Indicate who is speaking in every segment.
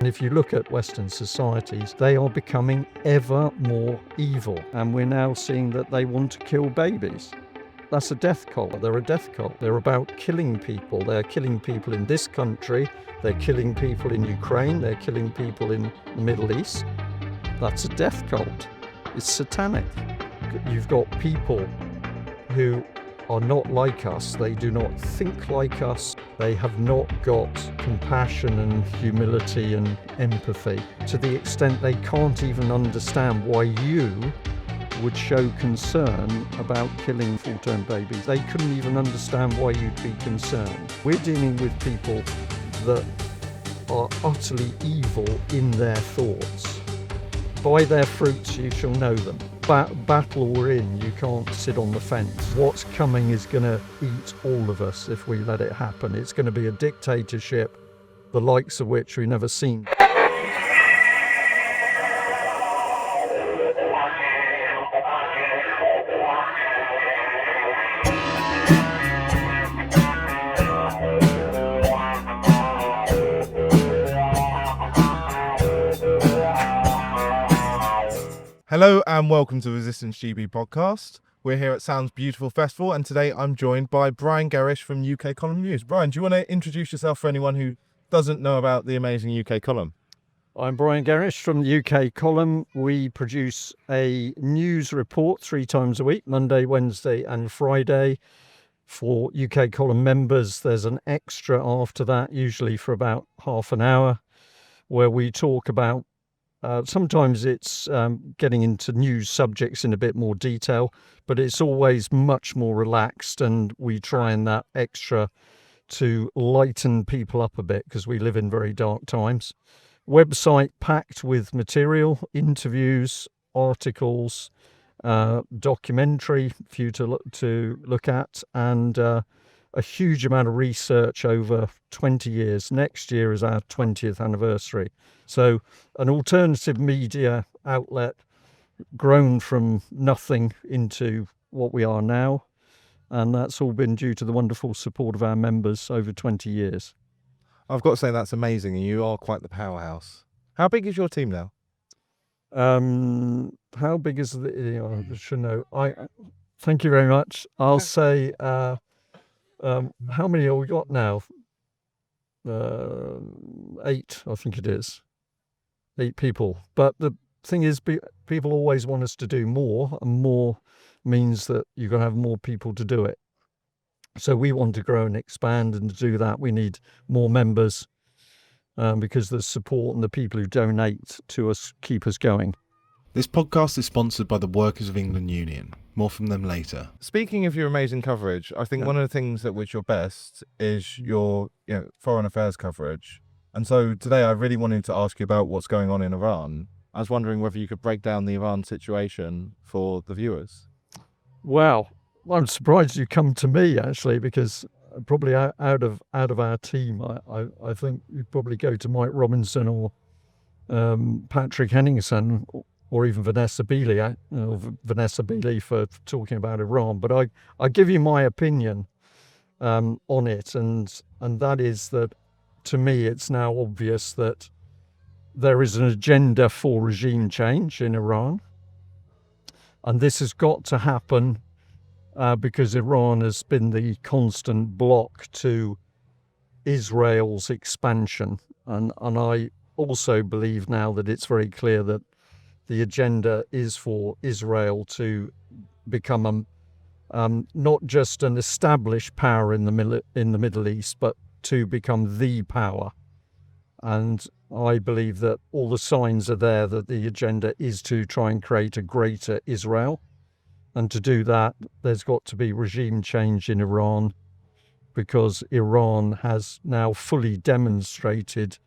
Speaker 1: If you look at Western societies, they are becoming ever more evil, and we're now seeing that they want to kill babies. That's a death cult. They're a death cult. They're about killing people. They're killing people in this country. They're killing people in Ukraine. They're killing people in the Middle East. That's a death cult. It's satanic. You've got people who are not like us. They do not think like us. They have not got compassion and humility and empathy to the extent they can't even understand why you would show concern about killing full-term babies. They couldn't even understand why you'd be concerned. We're dealing with people that are utterly evil in their thoughts. By their fruits you shall know them. Battle we're in, you can't sit on the fence. What's coming is going to eat all of us if we let it happen. It's going to be a dictatorship, the likes of which we've never seen.
Speaker 2: Hello and welcome to Resistance GB podcast. We're here at Sounds Beautiful Festival, and today I'm joined by Brian Gerrish from UK Column News. Brian, do you want to introduce yourself for anyone who doesn't know about the amazing UK Column?
Speaker 1: I'm Brian Gerrish from the UK Column. We produce a news report 3 times a week, Monday, Wednesday and Friday. For UK Column members, there's an extra after that, usually for about half an hour, where we talk about sometimes it's getting into news subjects in a bit more detail, but it's always much more relaxed, and we try in that extra to lighten people up a bit because we live in very dark times. Website packed with material, interviews, articles, documentary for you to look at, and a huge amount of research over 20 years. Next year is our 20th anniversary. So an alternative media outlet grown from nothing into what we are now. And that's all been due to the wonderful support of our members over 20 years.
Speaker 2: I've got to say that's amazing, and you are quite the powerhouse. How big is your team now?
Speaker 1: How big is I should know. Thank you very much. I'll say, how many have we got now? 8, I think it is. 8 people. But the thing is, people always want us to do more, and more means that you've got to have more people to do it. So we want to grow and expand, and to do that we need more members, because the support and the people who donate to us keep us going.
Speaker 3: This podcast is sponsored by the Workers of England Union. More from them later.
Speaker 2: Speaking of your amazing coverage, I think one of the things at which you're best is your foreign affairs coverage. And so today I really wanted to ask you about what's going on in Iran. I was wondering whether you could break down the Iran situation for the viewers.
Speaker 1: Well, I'm surprised you come to me, actually, because probably out of our team, I think you'd probably go to Mike Robinson or Patrick Henningsen, or even Vanessa Beeley for talking about Iran. But I give you my opinion on it, and that is that, to me, it's now obvious that there is an agenda for regime change in Iran. And this has got to happen because Iran has been the constant block to Israel's expansion. And I also believe now that it's very clear that the agenda is for Israel to become not just an established power in the Middle East, but to become the power. And I believe that all the signs are there that the agenda is to try and create a greater Israel. And to do that, there's got to be regime change in Iran, because Iran has now fully demonstrated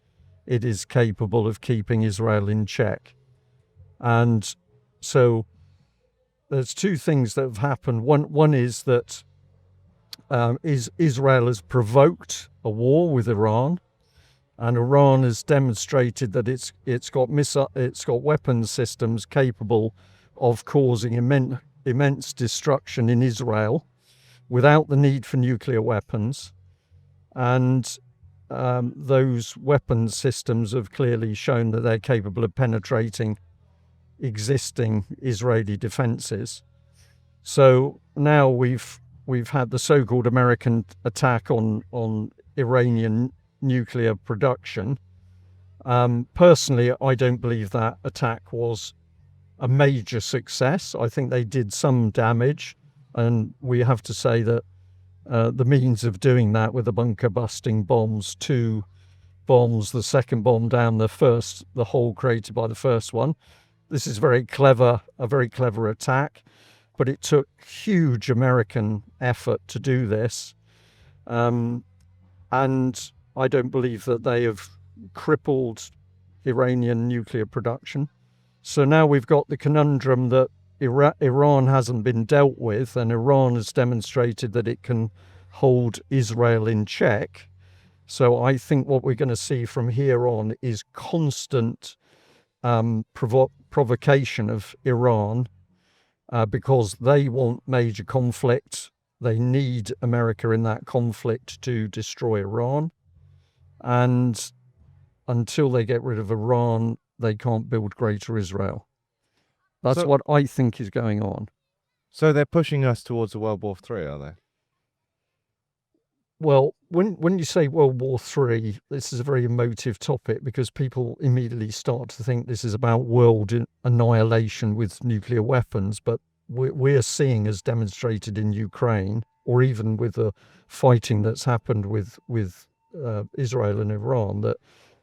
Speaker 1: it is capable of keeping Israel in check. And so there's 2 things that have happened. One is that Israel has provoked a war with Iran, and Iran has demonstrated that it's got weapons systems capable of causing immense destruction in Israel without the need for nuclear weapons. And those weapons systems have clearly shown that they're capable of penetrating existing Israeli defenses. So now we've had the so-called American attack on Iranian nuclear production. Personally, I don't believe that attack was a major success. I think they did some damage, and we have to say that the means of doing that with the bunker busting bombs, 2 bombs, the second bomb down the hole created by the first one. This is a very clever attack, but it took huge American effort to do this. And I don't believe that they have crippled Iranian nuclear production. So now we've got the conundrum that Iran hasn't been dealt with, and Iran has demonstrated that it can hold Israel in check. So I think what we're going to see from here on is constant provocation of Iran because they want major conflict. They need America in that conflict to destroy Iran. And until they get rid of Iran, they can't build greater Israel. That's what I think is going on.
Speaker 2: So they're pushing us towards a World War III, are they?
Speaker 1: Well, when you say World War III, this is a very emotive topic because people immediately start to think this is about world annihilation with nuclear weapons. But we're seeing, as demonstrated in Ukraine, or even with the fighting that's happened with Israel and Iran, that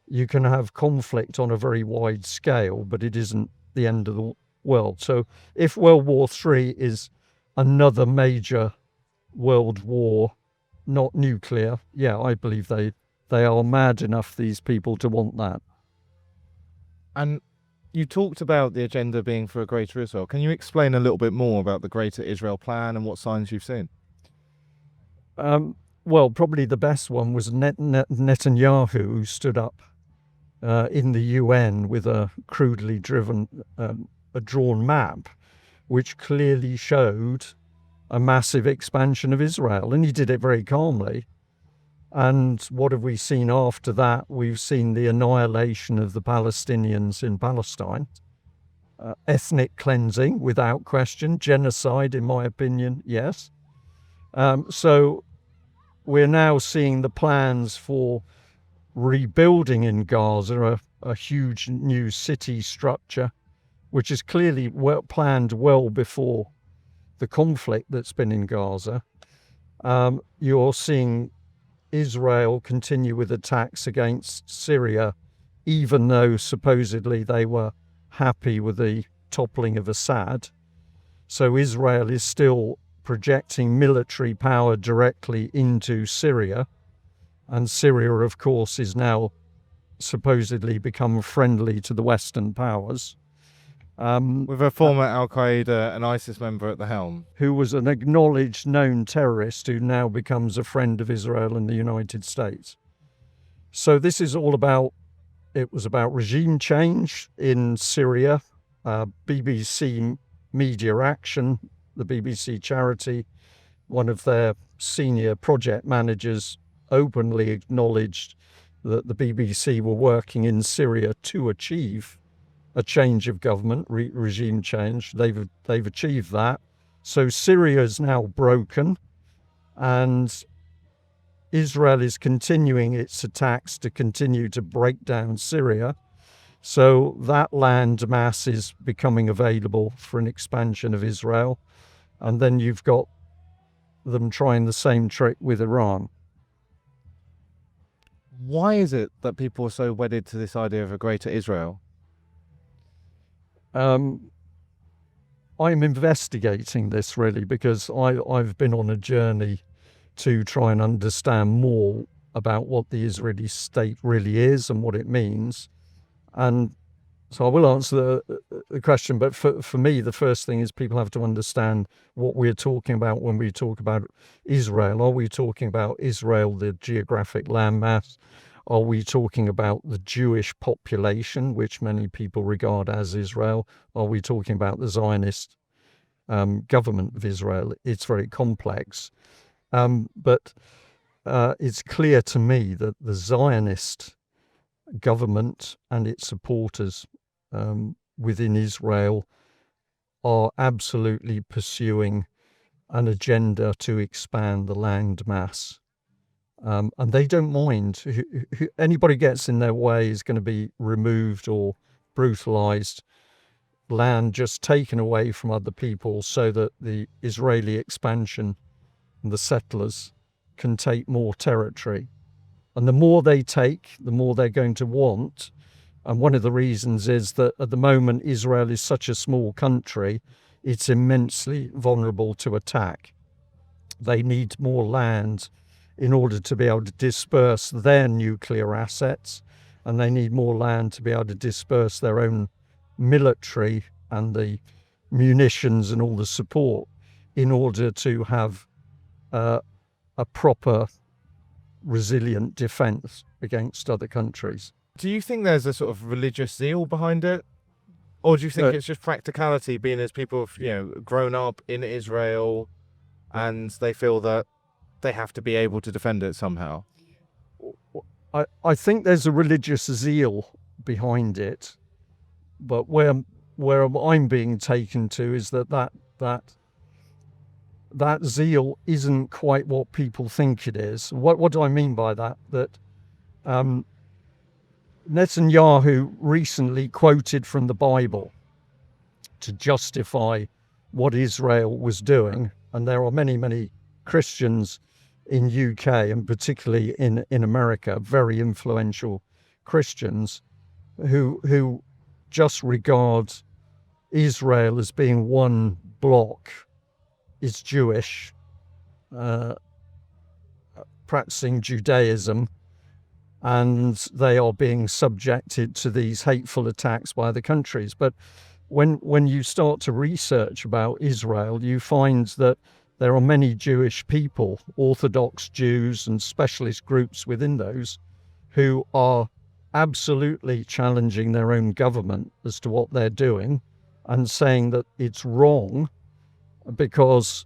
Speaker 1: you can have conflict on a very wide scale, but it isn't the end of the world. So if World War III is another major world war, not nuclear, yeah, I believe they are mad enough, these people, to want that.
Speaker 2: And you talked about the agenda being for a greater Israel. Can you explain a little bit more about the Greater Israel plan and what signs you've seen?
Speaker 1: Well, probably the best one was Netanyahu, who stood up in the UN with a crudely drawn map, which clearly showed a massive expansion of Israel, and he did it very calmly. And what have we seen after that? We've seen the annihilation of the Palestinians in Palestine, ethnic cleansing without question, genocide in my opinion, yes. So we're now seeing the plans for rebuilding in Gaza a huge new city structure, which is clearly planned well before the conflict that's been in Gaza. You're seeing Israel continue with attacks against Syria, even though supposedly they were happy with the toppling of Assad. So Israel is still projecting military power directly into Syria. And Syria, of course, is now supposedly become friendly to the Western powers.
Speaker 2: With a former Al-Qaeda and ISIS member at the helm.
Speaker 1: Who was an acknowledged known terrorist who now becomes a friend of Israel and the United States. So this is all about, it was about regime change in Syria. BBC Media Action, the BBC charity, one of their senior project managers openly acknowledged that the BBC were working in Syria to achieve a change of government, regime change. They've achieved that. So Syria is now broken, and Israel is continuing its attacks to continue to break down Syria. So that land mass is becoming available for an expansion of Israel. And then you've got them trying the same trick with Iran.
Speaker 2: Why is it that people are so wedded to this idea of a greater Israel?
Speaker 1: I'm investigating this really because I've been on a journey to try and understand more about what the Israeli state really is and what it means. And so I will answer the question, but for me, the first thing is people have to understand what we're talking about when we talk about Israel. Are we talking about Israel, the geographic landmass? Are we talking about the Jewish population, which many people regard as Israel? Are we talking about the Zionist government of Israel? It's very complex. But it's clear to me that the Zionist government and its supporters within Israel are absolutely pursuing an agenda to expand the land mass. And they don't mind. Anybody gets in their way is going to be removed or brutalized, land just taken away from other people so that the Israeli expansion and the settlers can take more territory. And the more they take, the more they're going to want. And one of the reasons is that at the moment, Israel is such a small country, it's immensely vulnerable to attack. They need more land in order to be able to disperse their nuclear assets, and they need more land to be able to disperse their own military and the munitions and all the support in order to have a proper, resilient defense against other countries.
Speaker 2: Do you think there's a sort of religious zeal behind it? Or do you think it's just practicality, being as people have, grown up in Israel and they feel that they have to be able to defend it somehow?
Speaker 1: I think there's a religious zeal behind it, but where I'm being taken to is that zeal isn't quite what people think it is. What do I mean by that? That Netanyahu recently quoted from the Bible to justify what Israel was doing, and there are many Christians in UK and particularly in America, very influential Christians who just regard Israel as being one block, is Jewish, practicing Judaism, and they are being subjected to these hateful attacks by other countries. But when you start to research about Israel, you find that there are many Jewish people, Orthodox Jews and specialist groups within those, who are absolutely challenging their own government as to what they're doing and saying that it's wrong, because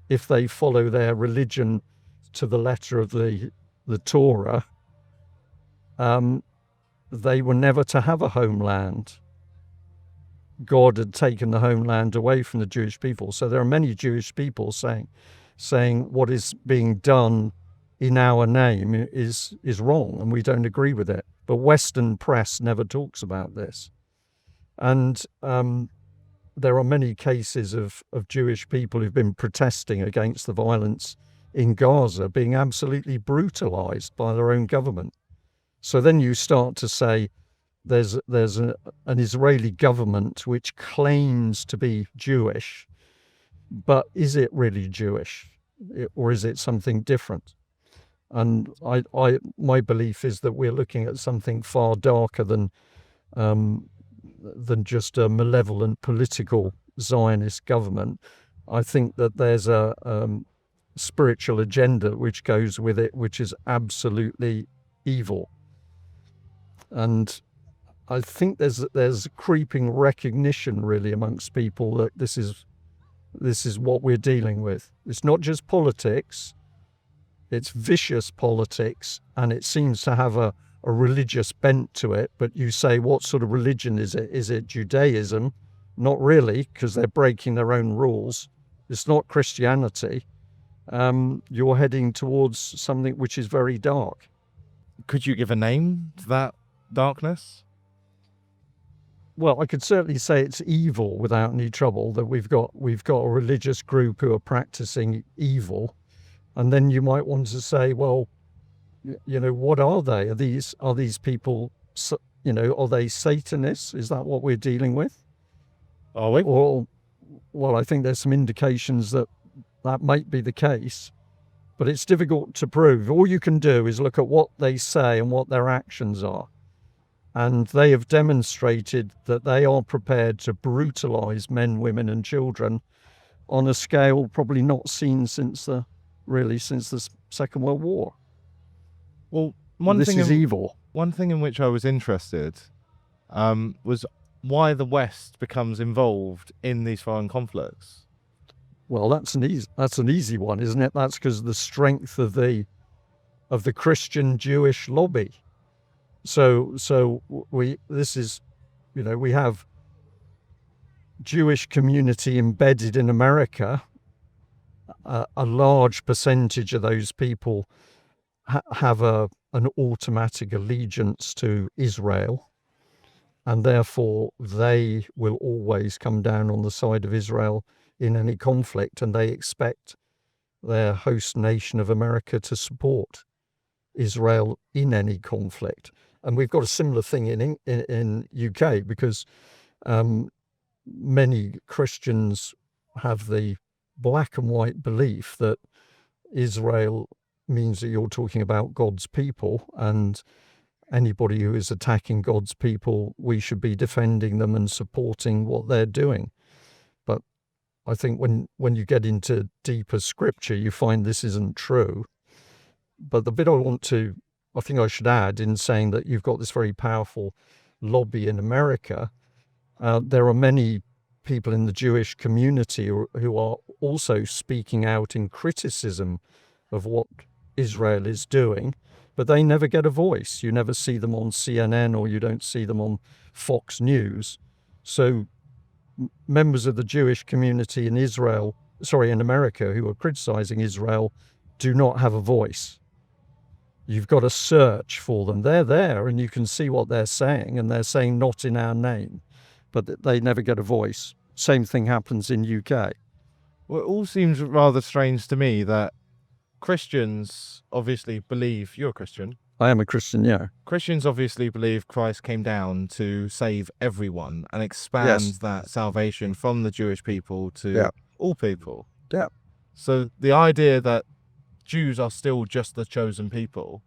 Speaker 1: if they follow their religion to the letter of the Torah, they were never to have a homeland. God had taken the homeland away from the Jewish people. So there are many Jewish people saying what is being done in our name is wrong, and we don't agree with it. But Western press never talks about this. And there are many cases of Jewish people who've been protesting against the violence in Gaza being absolutely brutalized by their own government. So then you start to say there's an Israeli government which claims to be Jewish, but is it really Jewish, or is it something different? And my belief is that we're looking at something far darker than just a malevolent political Zionist government. I think that there's a spiritual agenda which goes with it, which is absolutely evil. And I think there's a creeping recognition really amongst people that this is what we're dealing with. It's not just politics, it's vicious politics, and it seems to have a religious bent to it. But you say, what sort of religion is it? Is it Judaism? Not really, because they're breaking their own rules. It's not Christianity. You're heading towards something which is very dark.
Speaker 2: Could you give a name to that darkness?
Speaker 1: Well, I could certainly say it's evil without any trouble, that we've got a religious group who are practicing evil. And then you might want to say, well, what are they? Are these people, are they Satanists? Is that what we're dealing with?
Speaker 2: Are we?
Speaker 1: Or, well, I think there's some indications that might be the case, but it's difficult to prove. All you can do is look at what they say and what their actions are. And they have demonstrated that they are prepared to brutalize men, women, and children on a scale probably not seen since the Second World War.
Speaker 2: Well,
Speaker 1: this is evil.
Speaker 2: One thing in which I was interested was why the West becomes involved in these foreign conflicts.
Speaker 1: Well, that's an easy one, isn't it? That's because of the strength of the of the Christian Jewish lobby. So we have Jewish community embedded in America. A large percentage of those people have an automatic allegiance to Israel, and therefore they will always come down on the side of Israel in any conflict, and they expect their host nation of America to support Israel in any conflict. And we've got a similar thing in UK, because many Christians have the black and white belief that Israel means that you're talking about God's people, and anybody who is attacking God's people, we should be defending them and supporting what they're doing. But I think when you get into deeper scripture, you find this isn't true. But the bit I think I should add in saying that you've got this very powerful lobby in America, there are many people in the Jewish community who are also speaking out in criticism of what Israel is doing, but they never get a voice. You never see them on CNN, or you don't see them on Fox News. So members of the Jewish community in America, who are criticizing Israel, do not have a voice. You've got to search for them. They're there and you can see what they're saying, and they're saying not in our name, but they never get a voice. Same thing happens in UK.
Speaker 2: Well, it all seems rather strange to me that Christians obviously believe, you're a Christian.
Speaker 1: I am a Christian, yeah.
Speaker 2: Christians obviously believe Christ came down to save everyone and expand that salvation from the Jewish people to all people.
Speaker 1: Yeah.
Speaker 2: So the idea that Jews are still just the chosen people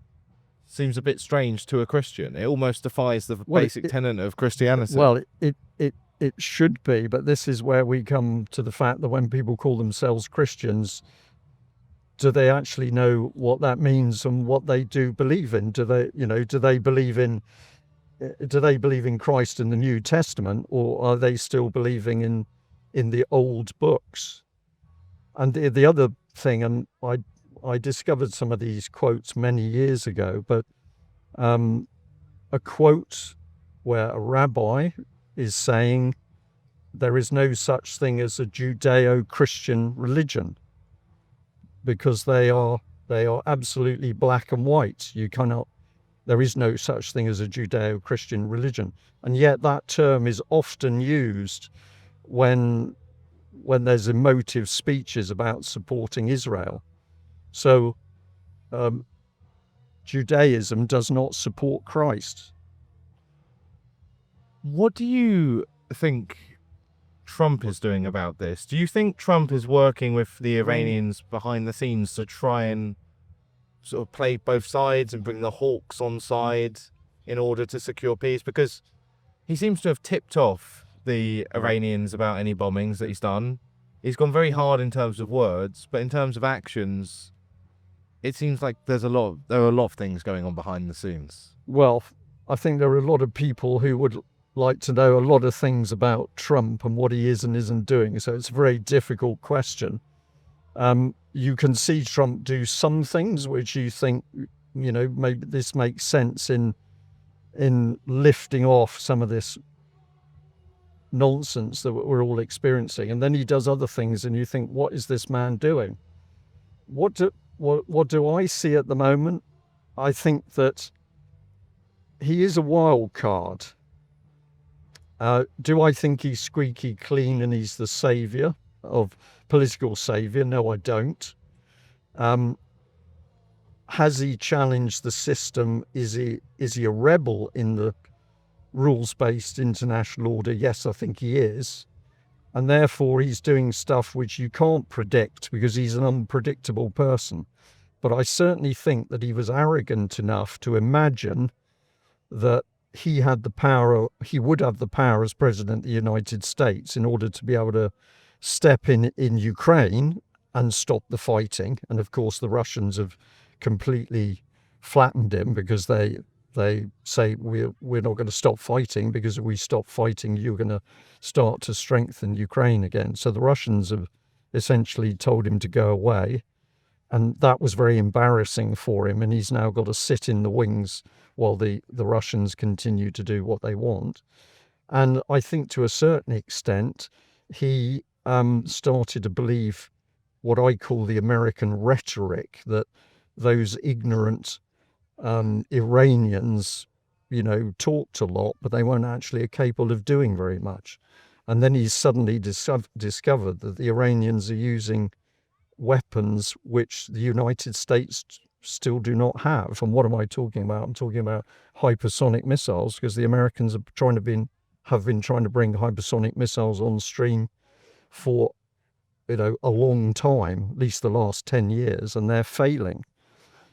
Speaker 2: seems a bit strange to a Christian. It almost defies the basic tenet of Christianity.
Speaker 1: Well, it should be, but this is where we come to the fact that when people call themselves Christians, do they actually know what that means and what they do believe in? Do they believe in Christ in the New Testament, or are they still believing in the old books? And the other thing, and I discovered some of these quotes many years ago, but a quote where a rabbi is saying there is no such thing as a Judeo-Christian religion, because they are absolutely black and white. There is no such thing as a Judeo-Christian religion. And yet that term is often used when there's emotive speeches about supporting Israel. So Judaism does not support Christ.
Speaker 2: What do you think Trump is doing about this? Do you think Trump is working with the Iranians behind the scenes to try and sort of play both sides and bring the hawks on side in order to secure peace? Because he seems to have tipped off the Iranians about any bombings that he's done. He's gone very hard in terms of words, but in terms of actions, it seems like there are a lot of things going on behind the scenes.
Speaker 1: Well, I think there are a lot of people who would like to know a lot of things about Trump and what he is and isn't doing. So it's a very difficult question. You can see Trump do some things which you think, maybe this makes sense in lifting off some of this nonsense that we're all experiencing. And then he does other things and you think, what is this man doing? What do I see at the moment? I think that he is a wild card. Do I think he's squeaky clean and he's the political saviour? No, I don't. Has he challenged the system? Is he a rebel in the rules-based international order? Yes, I think he is. And therefore he's doing stuff which you can't predict because he's an unpredictable person. But I certainly think that he was arrogant enough to imagine that he would have the power as president of the United States in order to be able to step in Ukraine and stop the fighting. And of course, the Russians have completely flattened him because they say we're not going to stop fighting, because if we stop fighting, you're going to start to strengthen Ukraine again. So the Russians have essentially told him to go away. And that was very embarrassing for him, and he's now got to sit in the wings while the Russians continue to do what they want. And I think to a certain extent, he started to believe what I call the American rhetoric, that those ignorant Iranians, talked a lot, but they weren't actually capable of doing very much. And then he suddenly discovered that the Iranians are using weapons which the United States still do not have. And what am I talking about? I'm talking about hypersonic missiles, because the Americans have been trying to bring hypersonic missiles on stream for a long time, at least the last 10 years, and they're failing.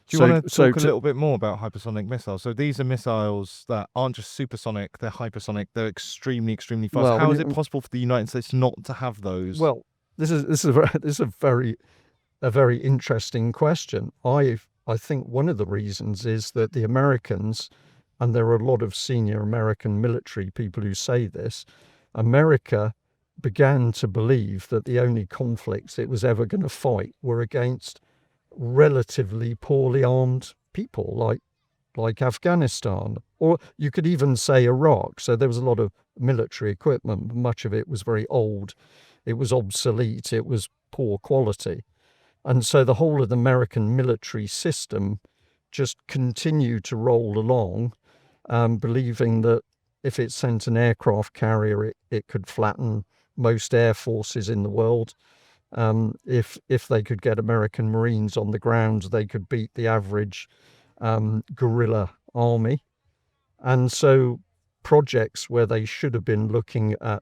Speaker 2: Do you want to talk a little bit more about hypersonic missiles? So these are missiles that aren't just supersonic, they're hypersonic, they're extremely, extremely fast.
Speaker 1: Well,
Speaker 2: How is it possible for the United States not to have those?
Speaker 1: Well, this is a very interesting question. I think one of the reasons is that the Americans, and there are a lot of senior American military people who say this, America began to believe that the only conflicts it was ever going to fight were against relatively poorly armed people like Afghanistan, or you could even say Iraq. So there was a lot of military equipment, but much of it was very old. It was obsolete. It was poor quality. And so the whole of the American military system just continued to roll along, believing that if it sent an aircraft carrier, it could flatten most air forces in the world. If they could get American Marines on the ground, they could beat the average guerrilla army. And so projects where they should have been looking at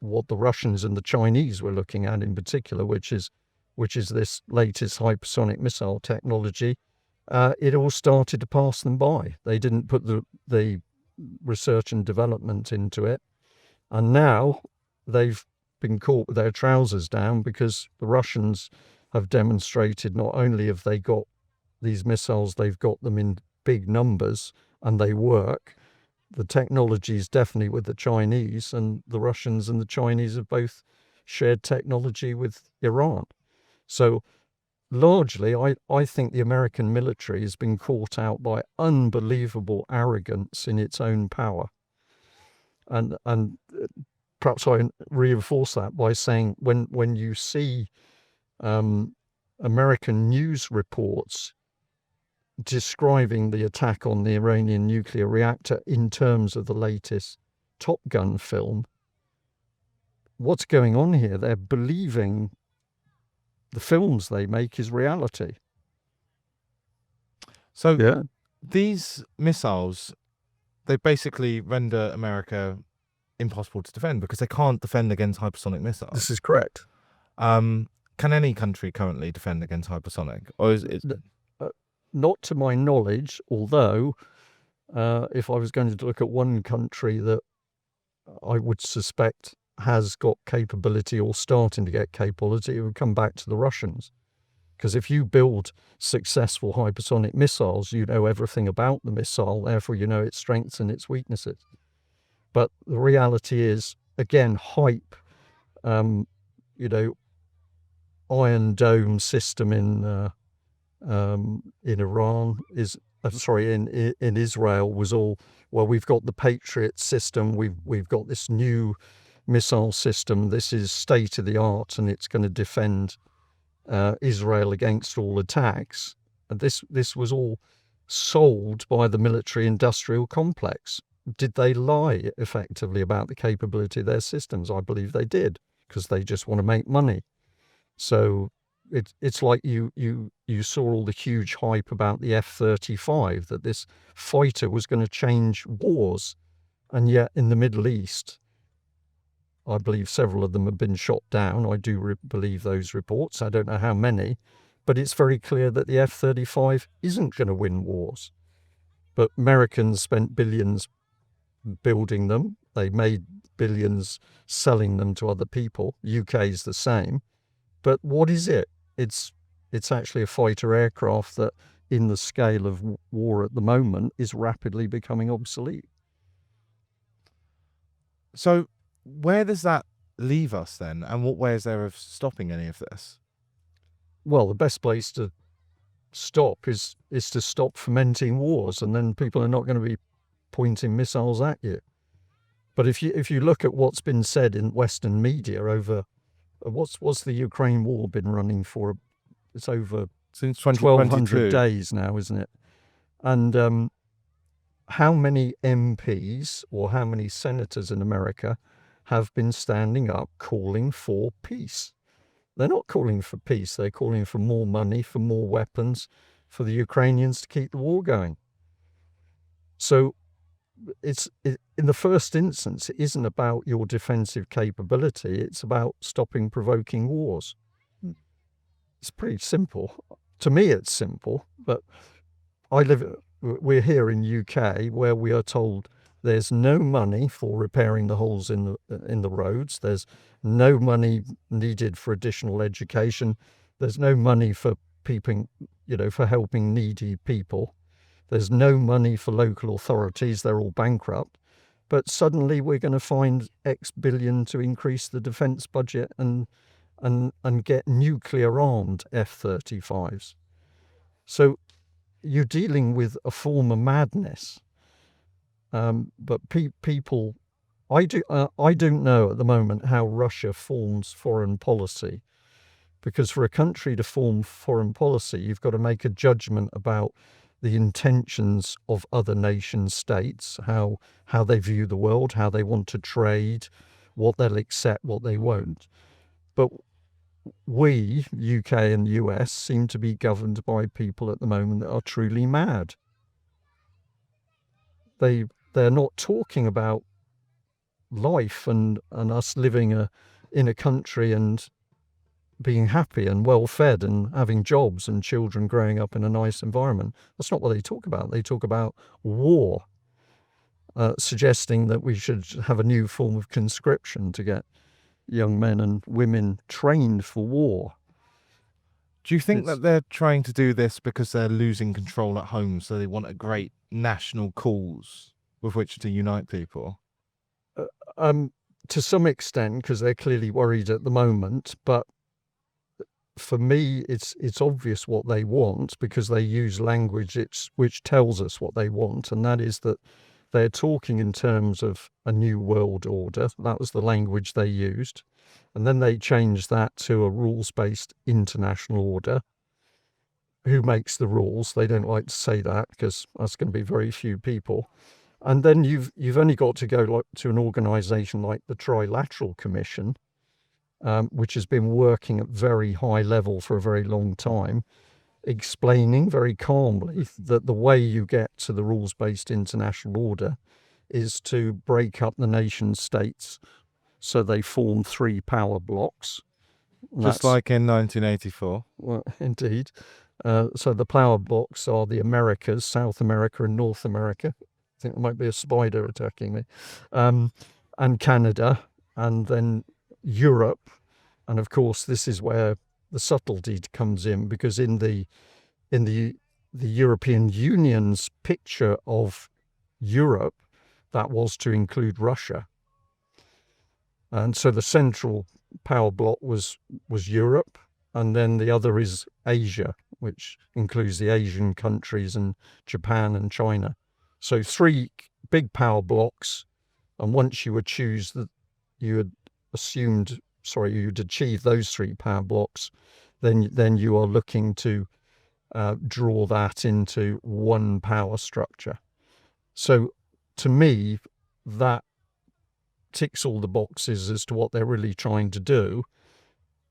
Speaker 1: what the Russians and the Chinese were looking at in particular, which is this latest hypersonic missile technology, it all started to pass them by. They didn't put the research and development into it. And now they've been caught with their trousers down, because the Russians have demonstrated not only have they got these missiles, they've got them in big numbers and they work. The technology is definitely with the Chinese, and the Russians and the Chinese have both shared technology with Iran. So largely, I think the American military has been caught out by unbelievable arrogance in its own power. And perhaps I reinforce that by saying when you see American news reports describing the attack on the Iranian nuclear reactor in terms of the latest Top Gun film, what's going on here? They're believing the films they make is reality.
Speaker 2: So
Speaker 1: yeah.
Speaker 2: These missiles, they basically render America impossible to defend, because they can't defend against hypersonic missiles.
Speaker 1: This is correct.
Speaker 2: Can any country currently defend against hypersonic? Or is it...
Speaker 1: Not to my knowledge, although if I was going to look at one country that I would suspect has got capability or starting to get capability, it would come back to the Russians. Because if you build successful hypersonic missiles, you know everything about the missile, therefore you know its strengths and its weaknesses. But the reality is, again, hype, Iron Dome system in Iran is, in Israel was all, well, we've got the Patriot system, we've got this new missile system, this is state of the art, and it's going to defend Israel against all attacks. And this was all sold by the military industrial complex. Did they lie effectively about the capability of their systems? I believe they did, because they just want to make money. So it's like you saw all the huge hype about the F-35, that this fighter was going to change wars. And yet in the Middle East, I believe several of them have been shot down. I do believe those reports. I don't know how many, but it's very clear that the F-35 isn't going to win wars. But Americans spent billions building them. They made billions selling them to other people. UK is the same. But what is it? It's actually a fighter aircraft that, in the scale of war at the moment, is rapidly becoming obsolete.
Speaker 2: So where does that leave us then? And what way is there of stopping any of this?
Speaker 1: well, the best place to stop is to stop fomenting wars, and then people are not going to be pointing missiles at you. But if you look at what's been said in Western media over what's the Ukraine war been running for? It's over
Speaker 2: Since
Speaker 1: 1,200
Speaker 2: 2022.
Speaker 1: days now, isn't it? And how many MPs or how many senators in America have been standing up calling for peace? They're not calling for peace. They're calling for more money, for more weapons, for the Ukrainians to keep the war going. So in the first instance, it isn't about your defensive capability. It's about stopping provoking wars. It's pretty simple. To me, it's simple, but we're here in UK where we are told there's no money for repairing the holes in the roads. There's no money needed for additional education. There's no money for people, for helping needy people. There's no money for local authorities. They're all bankrupt. But suddenly we're going to find X billion to increase the defence budget and get nuclear-armed F-35s. So you're dealing with a form of madness. But people, I don't know at the moment how Russia forms foreign policy, because for a country to form foreign policy, you've got to make a judgment about the intentions of other nation states, how they view the world, how they want to trade, what they'll accept, what they won't. But we, UK and US, seem to be governed by people at the moment that are truly mad. They're not talking about life and us living in a country and being happy and well fed and having jobs and children growing up in a nice environment. That's not what they talk about. They talk about war, suggesting that we should have a new form of conscription to get young men and women trained for war.
Speaker 2: Do you think that they're trying to do this because they're losing control at home, so they want a great national cause with which to unite people?
Speaker 1: To some extent, because they're clearly worried at the moment, but for me, it's obvious what they want, because they use language which tells us what they want, and that is that they're talking in terms of a new world order. That was the language they used. And then they changed that to a rules-based international order. Who makes the rules? They don't like to say that, because that's going to be very few people. And then you've only got to go to an organisation like the Trilateral Commission, which has been working at very high level for a very long time, explaining very calmly that the way you get to the rules-based international order is to break up the nation states so they form 3 power blocks.
Speaker 2: Just like in 1984.
Speaker 1: Well, indeed. So the power blocks are the Americas, South America and North America. I think there might be a spider attacking me. And Canada, and then Europe. And of course, this is where the subtlety comes in, because in the European Union's picture of Europe, that was to include Russia. And so the central power block was Europe, and then the other is Asia, which includes the Asian countries and Japan and China. So 3 big power blocks, and once you would choose that you had you'd achieve those 3 power blocks, then you are looking to draw that into one power structure. So to me, that ticks all the boxes as to what they're really trying to do.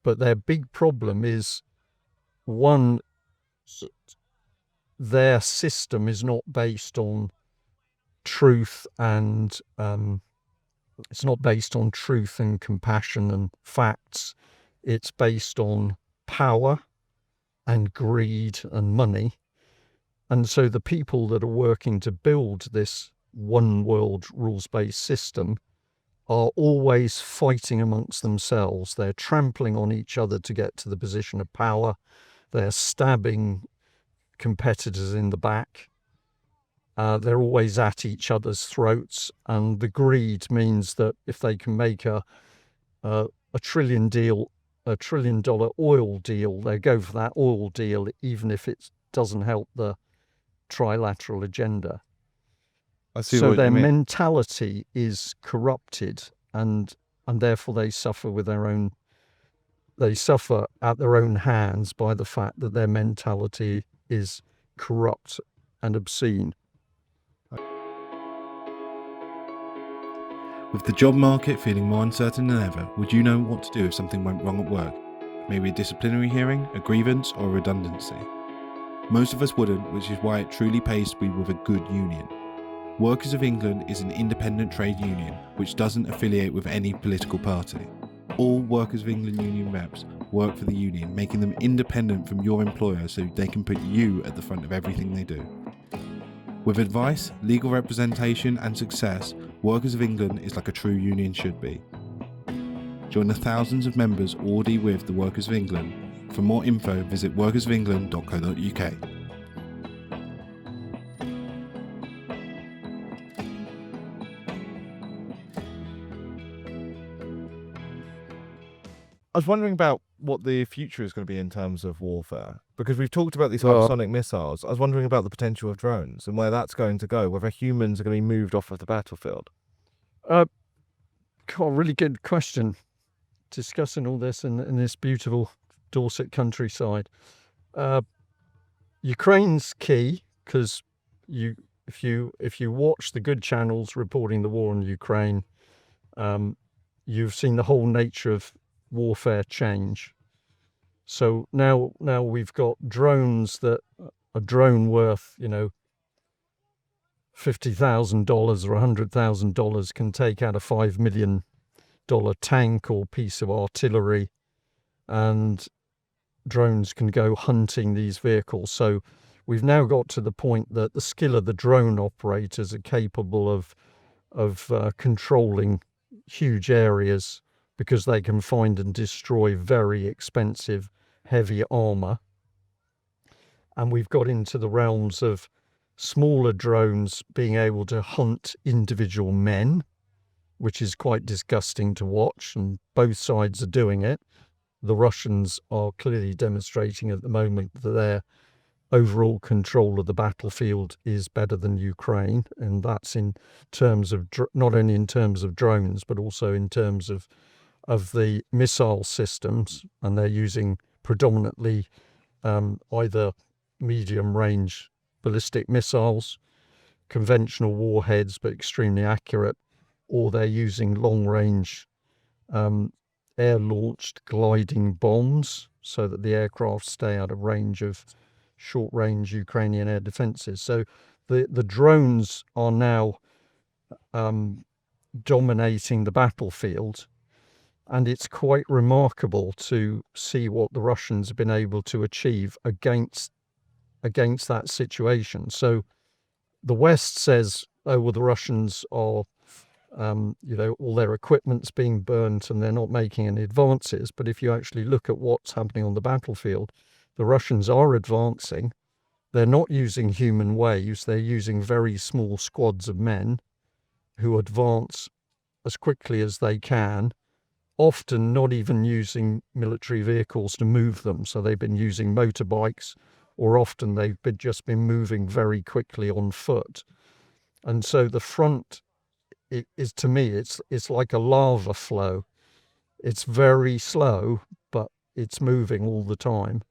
Speaker 1: But their big problem is, one, their system is not based on truth and it's not based on truth and compassion and facts. It's based on power and greed and money. And so the people that are working to build this one world rules-based system are always fighting amongst themselves. They're trampling on each other to get to the position of power. They're stabbing competitors in the back. They're always at each other's throats. And the greed means that if they can make a $1 trillion deal $1 trillion oil deal, they go for that oil deal even if it doesn't help the trilateral agenda.
Speaker 2: I see
Speaker 1: So
Speaker 2: what
Speaker 1: their
Speaker 2: you mean.
Speaker 1: mentality is corrupted, and therefore they suffer at their own hands by the fact that their mentality is corrupt and obscene.
Speaker 3: With the job market feeling more uncertain than ever, would you know what to do if something went wrong at work? Maybe a disciplinary hearing, a grievance, or a redundancy? Most of us wouldn't, which is why it truly pays to be with a good union. Workers of England is an independent trade union, which doesn't affiliate with any political party. All Workers of England union reps work for the union, making them independent from your employer so they can put you at the front of everything they do. With advice, legal representation and success, Workers of England is like a true union should be. Join the thousands of members already with the Workers of England. For more info, visit workersofengland.co.uk.
Speaker 2: I was wondering about what the future is going to be in terms of warfare, because we've talked about these
Speaker 1: Well-
Speaker 2: hypersonic missiles. I was wondering about the potential of drones and where that's going to go, whether humans are going to be moved off of the battlefield.
Speaker 1: Really good question. Discussing all this in this beautiful Dorset countryside. Ukraine's key, because if you watch the good channels reporting the war in Ukraine, you've seen the whole nature of warfare change. So now we've got drones that a drone worth, $50,000 or $100,000 can take out a $5 million tank or piece of artillery, and drones can go hunting these vehicles. So we've now got to the point that the skill of the drone operators are capable of controlling huge areas, because they can find and destroy very expensive, heavy armor. And we've got into the realms of smaller drones being able to hunt individual men, which is quite disgusting to watch, and both sides are doing it. The Russians are clearly demonstrating at the moment that their overall control of the battlefield is better than Ukraine, and that's in terms of not only in terms of drones, but also in terms of the missile systems, and they're using predominantly either medium-range ballistic missiles, conventional warheads but extremely accurate, or they're using long-range air-launched gliding bombs so that the aircraft stay out of range of short-range Ukrainian air defenses. So the drones are now dominating the battlefield, and it's quite remarkable to see what the Russians have been able to achieve against that situation. So the West says, oh, well, the Russians are, all their equipment's being burnt and they're not making any advances. But if you actually look at what's happening on the battlefield, the Russians are advancing. They're not using human waves. They're using very small squads of men who advance as quickly as they can, often not even using military vehicles to move them. So they've been using motorbikes, or often they've just been moving very quickly on foot. And so the front is, to me, it's like a lava flow. It's very slow, but it's moving all the time.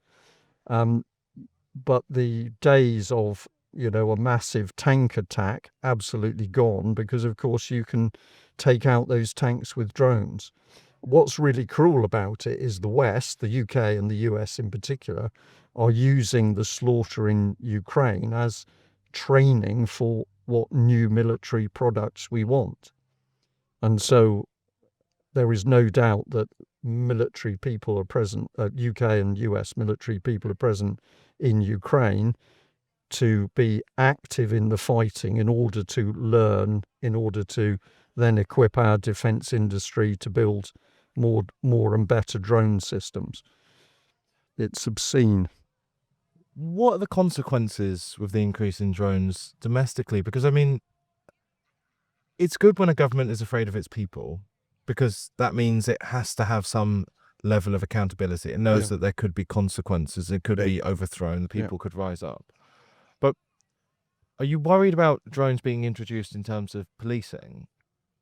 Speaker 1: But the days of, a massive tank attack, absolutely gone, because of course you can take out those tanks with drones. What's really cruel about it is the West, the UK and the US in particular, are using the slaughter in Ukraine as training for what new military products we want. And so there is no doubt that military people are present, UK and US military people are present in Ukraine to be active in the fighting in order to learn, in order to then equip our defense industry to build more and better drone systems. It's obscene.
Speaker 2: What are the consequences with the increase in drones domestically? Because, it's good when a government is afraid of its people, because that means it has to have some level of accountability. It knows
Speaker 1: Yeah.
Speaker 2: that there could be consequences. It could
Speaker 1: Yeah.
Speaker 2: be overthrown. The people could rise up. But are you worried about drones being introduced in terms of policing?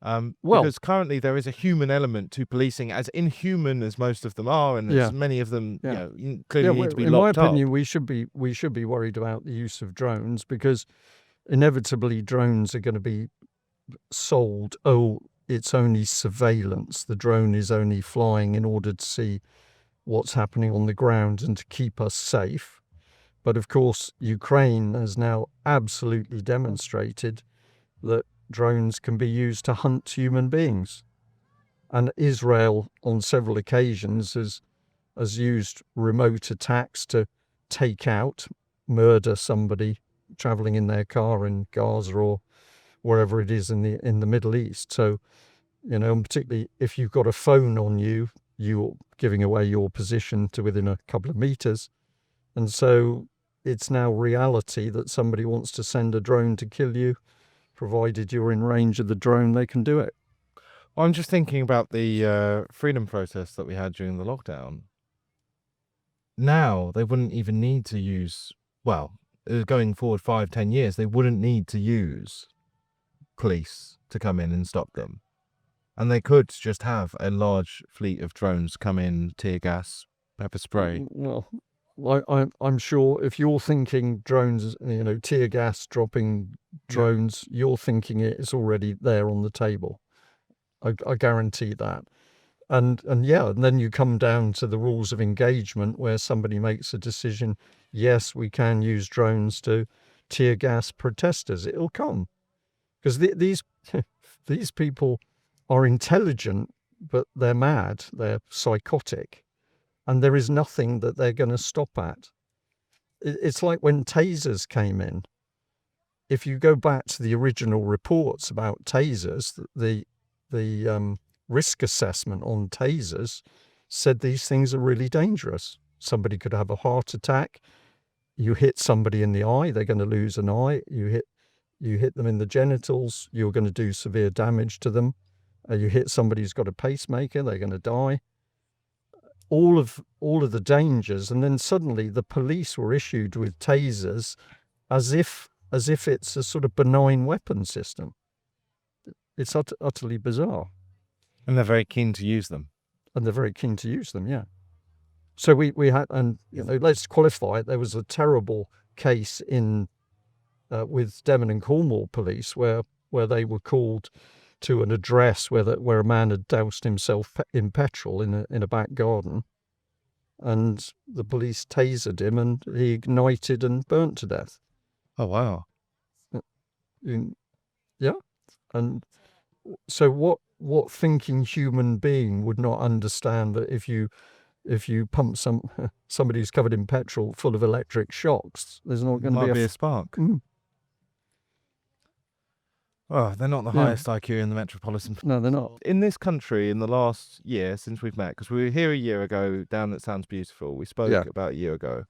Speaker 1: Well-
Speaker 2: Because currently there is a human element to policing, as inhuman as most of them are, and
Speaker 1: Yeah.
Speaker 2: as many of them,
Speaker 1: Yeah.
Speaker 2: clearly need to be
Speaker 1: in my
Speaker 2: locked up.
Speaker 1: opinion, we should be worried about the use of drones, because inevitably drones are going to be sold. Oh, it's only surveillance. The drone is only flying in order to see what's happening on the ground and to keep us safe. But of course, Ukraine has now absolutely demonstrated that drones can be used to hunt human beings. And Israel, on several occasions, has used remote attacks to take out, murder somebody traveling in their car in Gaza or wherever it is in the Middle East. So, and particularly if you've got a phone on you, you're giving away your position to within a couple of meters. And so it's now reality that somebody wants to send a drone to kill you. Provided you're in range of the drone, they can do it.
Speaker 2: Well, I'm just thinking about the freedom protest that we had during the lockdown. Now they wouldn't even need to use, going forward 5-10 years, they wouldn't need to use police to come in and stop them. And they could just have a large fleet of drones come in, tear gas, pepper spray.
Speaker 1: Well, I'm sure if you're thinking drones, tear gas dropping drones, you're thinking it's already there on the table. I guarantee that. And then you come down to the rules of engagement, where somebody makes a decision, yes, we can use drones to tear gas protesters. It'll come. Because these people are intelligent, but they're mad, they're psychotic, and there is nothing that they're going to stop at. It's like when tasers came in. If you go back to the original reports about tasers, the risk assessment on tasers said these things are really dangerous. Somebody could have a heart attack. You hit somebody in the eye, they're going to lose an eye. You hit them in the genitals, you're going to do severe damage to them. You hit somebody who's got a pacemaker, they're going to die. All of the dangers, and then suddenly the police were issued with tasers as if it's a sort of benign weapon system. It's utterly bizarre.
Speaker 2: And they're very keen to use them.
Speaker 1: Yeah. So we had, and let's qualify it. There was a terrible case in with Devon and Cornwall police where they were called to an address where a man had doused himself in petrol in a back garden, and the police tasered him and he ignited and burnt to death.
Speaker 2: Oh, wow.
Speaker 1: Yeah. And so what thinking human being would not understand that if you pump somebody who's covered in petrol full of electric shocks, there's not going to
Speaker 2: be a spark. Oh, they're not the highest IQ in the metropolitan.
Speaker 1: No, they're not.
Speaker 2: In this country, in the last year since we've met, because we were here a year ago down at Sounds Beautiful, we spoke about a year ago.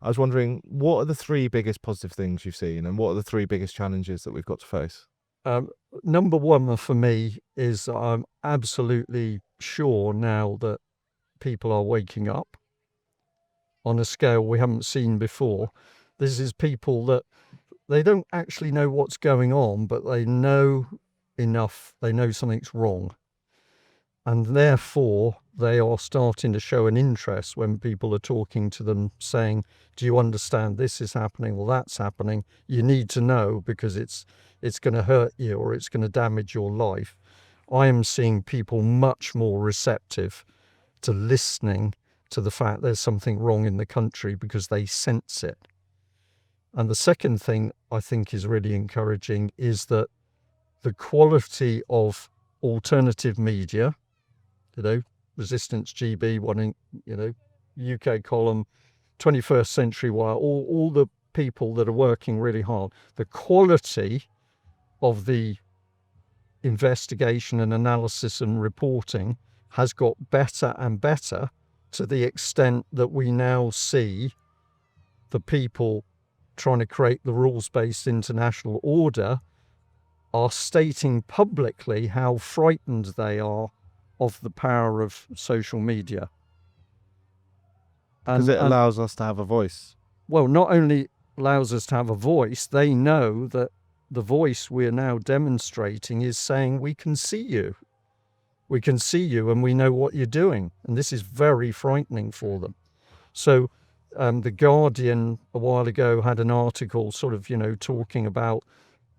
Speaker 2: I was wondering, what are the 3 biggest positive things you've seen, and what are the 3 biggest challenges that we've got to face?
Speaker 1: Number one for me is I'm absolutely sure now that people are waking up on a scale we haven't seen before. This is people that they don't actually know what's going on, but they know enough. They know something's wrong. And therefore, they are starting to show an interest when people are talking to them, saying, do you understand this is happening? Well, that's happening. You need to know because it's going to hurt you or it's going to damage your life. I am seeing people much more receptive to listening to the fact there's something wrong in the country because they sense it. And the second thing I think is really encouraging is that the quality of alternative media, Resistance GB, UK Column, 21st Century Wire, all the people that are working really hard, the quality of the investigation and analysis and reporting has got better and better, to the extent that we now see the people trying to create the rules-based international order are stating publicly how frightened they are of the power of social media.
Speaker 2: Because it allows us to have a voice.
Speaker 1: Well, not only allows us to have a voice, they know that the voice we're now demonstrating is saying, we can see you. We can see you and we know what you're doing. And this is very frightening for them. So The Guardian a while ago had an article sort of, talking about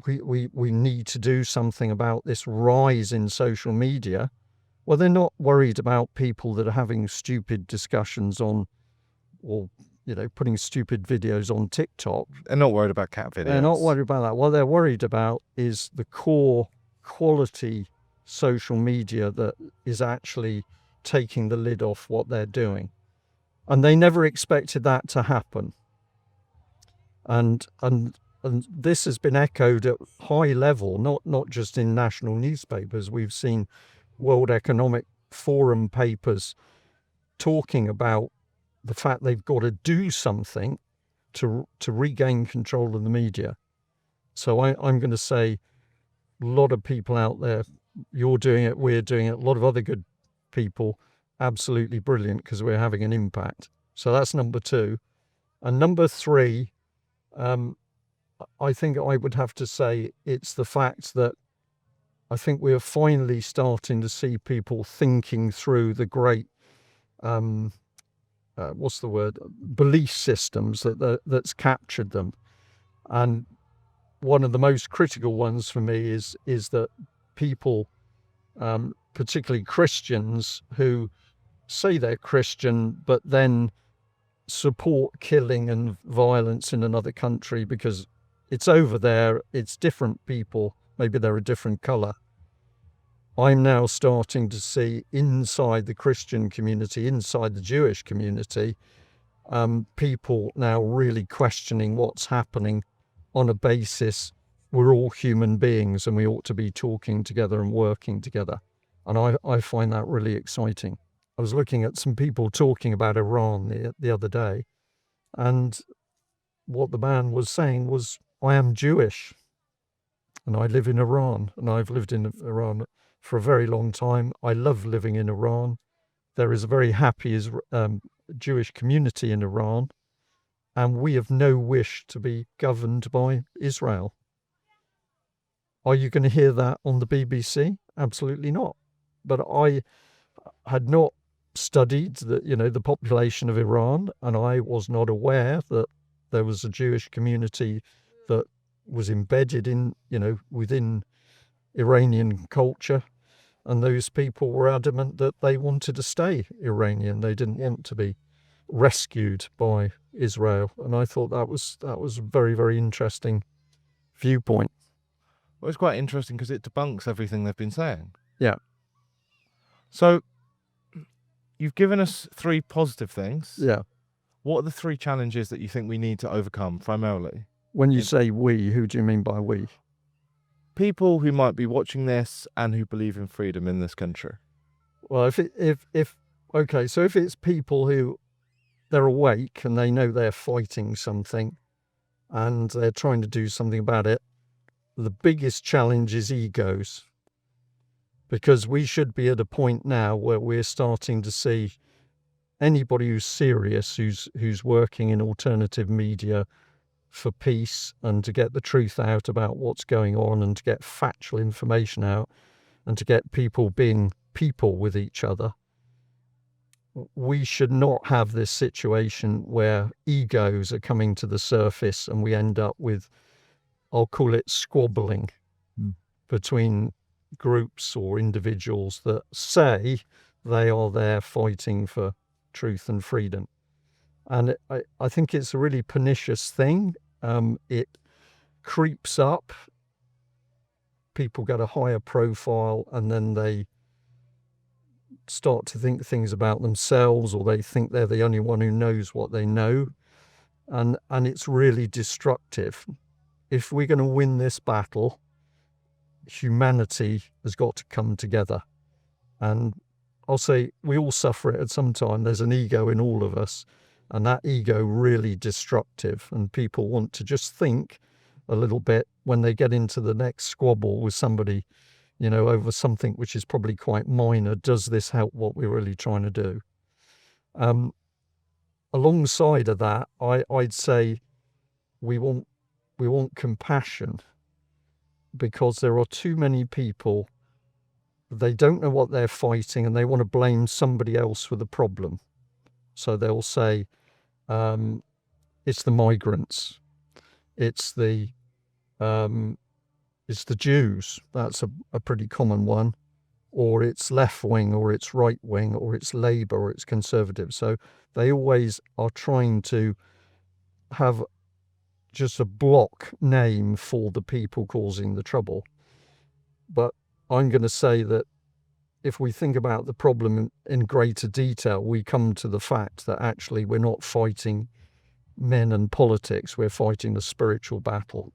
Speaker 1: we need to do something about this rise in social media. Well, they're not worried about people that are having stupid discussions on, or, putting stupid videos on TikTok.
Speaker 2: They're not worried about cat videos.
Speaker 1: They're not worried about that. What they're worried about is the core quality social media that is actually taking the lid off what they're doing. And they never expected that to happen. And this has been echoed at high level, not just in national newspapers. We've seen World Economic Forum papers talking about the fact they've got to do something to regain control of the media. So I'm going to say, a lot of people out there, you're doing it, we're doing it, a lot of other good people, absolutely brilliant, because we're having an impact. So that's number 2. And number 3, I think I would have to say it's the fact that I think we're finally starting to see people thinking through the great, belief systems that's captured them. And one of the most critical ones for me is that people, particularly Christians, who say they're Christian, but then support killing and violence in another country because it's over there, it's different people, maybe they're a different colour. I'm now starting to see inside the Christian community, inside the Jewish community, people now really questioning what's happening on a basis we're all human beings and we ought to be talking together and working together. And I find that really exciting. I was looking at some people talking about Iran the other day, and what the man was saying was, I am Jewish and I live in Iran, and I've lived in Iran for a very long time. I love living in Iran. There is a very happy Jewish community in Iran, and we have no wish to be governed by Israel. Are you going to hear that on the BBC? Absolutely not. But I had not studied the population of Iran, and I was not aware that there was a Jewish community that was embedded in, within Iranian culture. And those people were adamant that they wanted to stay Iranian. They didn't want to be rescued by Israel. And I thought that was a very, very interesting viewpoint.
Speaker 2: Well, it's quite interesting because it debunks everything they've been saying.
Speaker 1: Yeah.
Speaker 2: So you've given us 3 positive things.
Speaker 1: Yeah.
Speaker 2: What are the 3 challenges that you think we need to overcome primarily?
Speaker 1: When you say we, who do you mean by we?
Speaker 2: People who might be watching this and who believe in freedom in this country.
Speaker 1: Well, if it's people who they're awake and they know they're fighting something and they're trying to do something about it, the biggest challenge is egos. Because we should be at a point now where we're starting to see anybody who's serious, who's working in alternative media for peace and to get the truth out about what's going on and to get factual information out and to get people being people with each other. We should not have this situation where egos are coming to the surface and we end up with, I'll call it squabbling between groups or individuals that say they are there fighting for truth and freedom. And I think it's a really pernicious thing. It creeps up. People get a higher profile and then they start to think things about themselves, or they think they're the only one who knows what they know. And it's really destructive. If we're going to win this battle, humanity has got to come together. And I'll say we all suffer it at some time. There's an ego in all of us, and that ego really destructive. And people want to just think a little bit when they get into the next squabble with somebody, over something which is probably quite minor. Does this help what we're really trying to do? alongside of that, I'd say we want compassion, because there are too many people, they don't know what they're fighting and they want to blame somebody else for the problem. So they'll say, it's the migrants, it's the Jews. That's a pretty common one. Or it's left wing, or it's right wing, or it's Labour, or it's Conservative. So they always are trying to have just a block name for the people causing the trouble. But I'm going to say that if we think about the problem in greater detail, we come to the fact that actually we're not fighting men and politics, we're fighting a spiritual battle.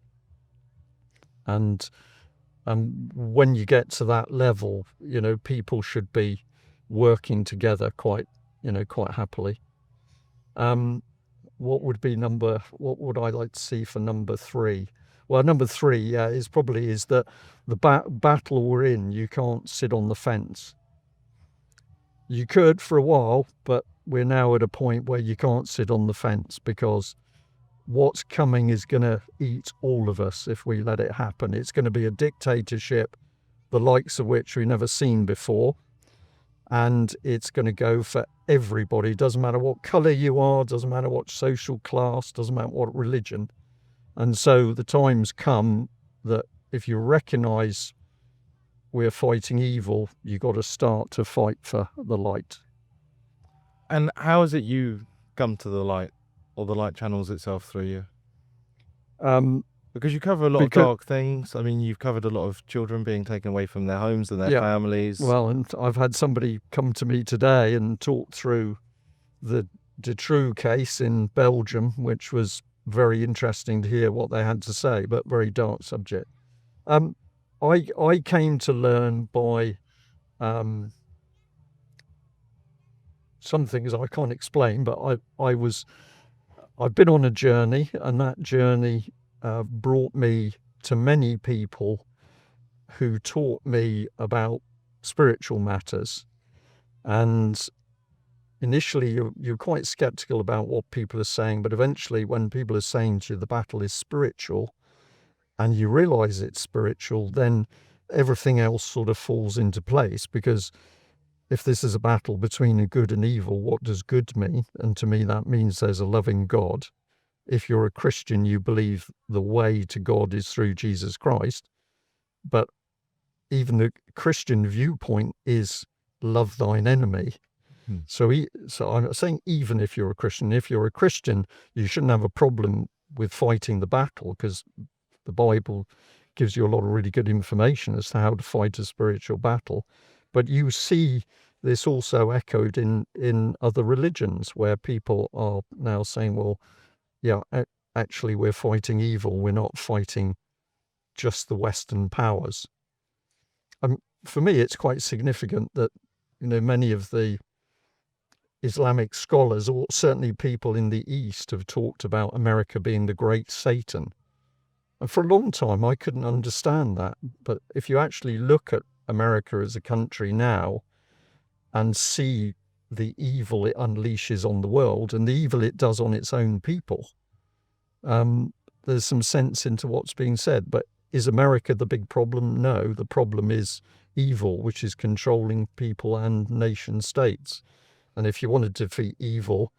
Speaker 1: And when you get to that level, people should be working together quite happily. What would I like to see for number 3? Well, number 3, is that the battle we're in, you can't sit on the fence. You could for a while, but we're now at a point where you can't sit on the fence, because what's coming is going to eat all of us if we let it happen. It's going to be a dictatorship, the likes of which we've never seen before. And it's going to go for everybody. Doesn't matter what colour you are, doesn't matter what social class, doesn't matter what religion. And so the time's come that if you recognise we're fighting evil, you've got to start to fight for the light.
Speaker 2: And how is it you come to the light, or the light channels itself through you? Because you cover a lot of dark things. I mean, you've covered a lot of children being taken away from their homes and their families.
Speaker 1: Well, and I've had somebody come to me today and talk through the Dutroux case in Belgium, which was very interesting to hear what they had to say, but very dark subject. I came to learn by some things I can't explain, but I've been on a journey, and that journey brought me to many people who taught me about spiritual matters. And initially you're quite skeptical about what people are saying, but eventually when people are saying to you the battle is spiritual and you realize it's spiritual, then everything else sort of falls into place. Because if this is a battle between a good and evil, what does good mean? And to me that means there's a loving God. If you're a Christian, you believe the way to God is through Jesus Christ. But even the Christian viewpoint is love thine enemy. So I'm not saying even if you're a Christian. If you're a Christian, you shouldn't have a problem with fighting the battle, because the Bible gives you a lot of really good information as to how to fight a spiritual battle. But you see this also echoed in other religions, where people are now saying, well, yeah, actually we're fighting evil. We're not fighting just the Western powers. For me, it's quite significant that, many of the Islamic scholars, or certainly people in the East, have talked about America being the great Satan. And for a long time, I couldn't understand that. But if you actually look at America as a country now and see the evil it unleashes on the world and the evil it does on its own people, there's some sense into what's being said. But is America the big problem? No, the problem is evil, which is controlling people and nation states. And if you want to defeat evil,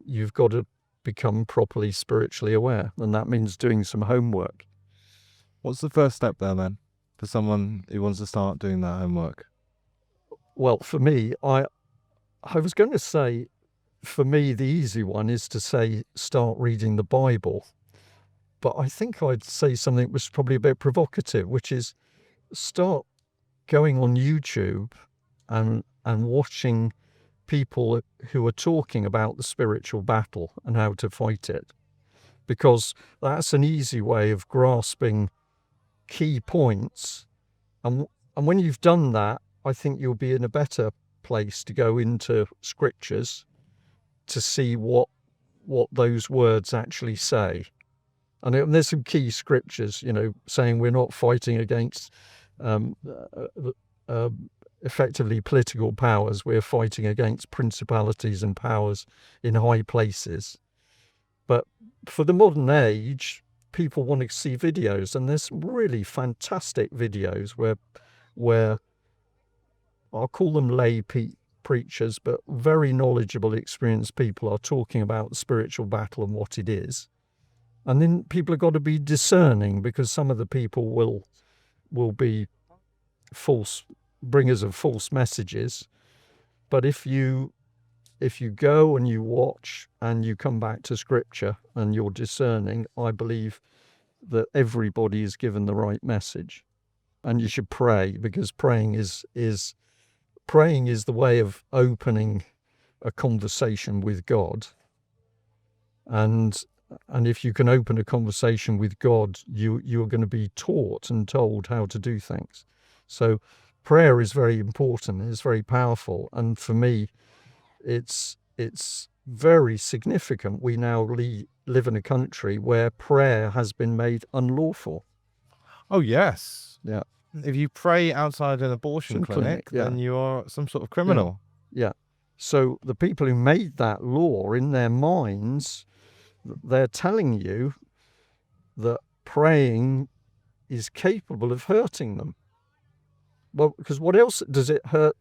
Speaker 1: you've got to become properly spiritually aware. And that means doing some homework.
Speaker 2: What's the first step there then, for someone who wants to start doing that homework?
Speaker 1: Well, for me, I was going to say, for me, the easy one is to say, start reading the Bible. But I think I'd say something that was probably a bit provocative, which is start going on YouTube and watching people who are talking about the spiritual battle and how to fight it. Because that's an easy way of grasping key points. And when you've done that, I think you'll be in a better place to go into scriptures to see what those words actually say. And there's some key scriptures, saying we're not fighting against effectively political powers. We're fighting against principalities and powers in high places. But for the modern age, people want to see videos, and there's really fantastic videos where I'll call them lay preachers, but very knowledgeable, experienced people are talking about the spiritual battle and what it is. And then people have got to be discerning, because some of the people will be false bringers of false messages. But if you go and you watch and you come back to Scripture and you're discerning, I believe that everybody is given the right message. And you should pray, because praying is the way of opening a conversation with God. And if you can open a conversation with God, you're going to be taught and told how to do things. So prayer is very important. It's very powerful. And for me, it's very significant. We now live in a country where prayer has been made unlawful.
Speaker 2: Oh, yes.
Speaker 1: Yeah.
Speaker 2: If you pray outside an abortion clinic, then you are some sort of criminal.
Speaker 1: Yeah. So the people who made that law, in their minds, they're telling you that praying is capable of hurting them. Well, because what else does it hurt?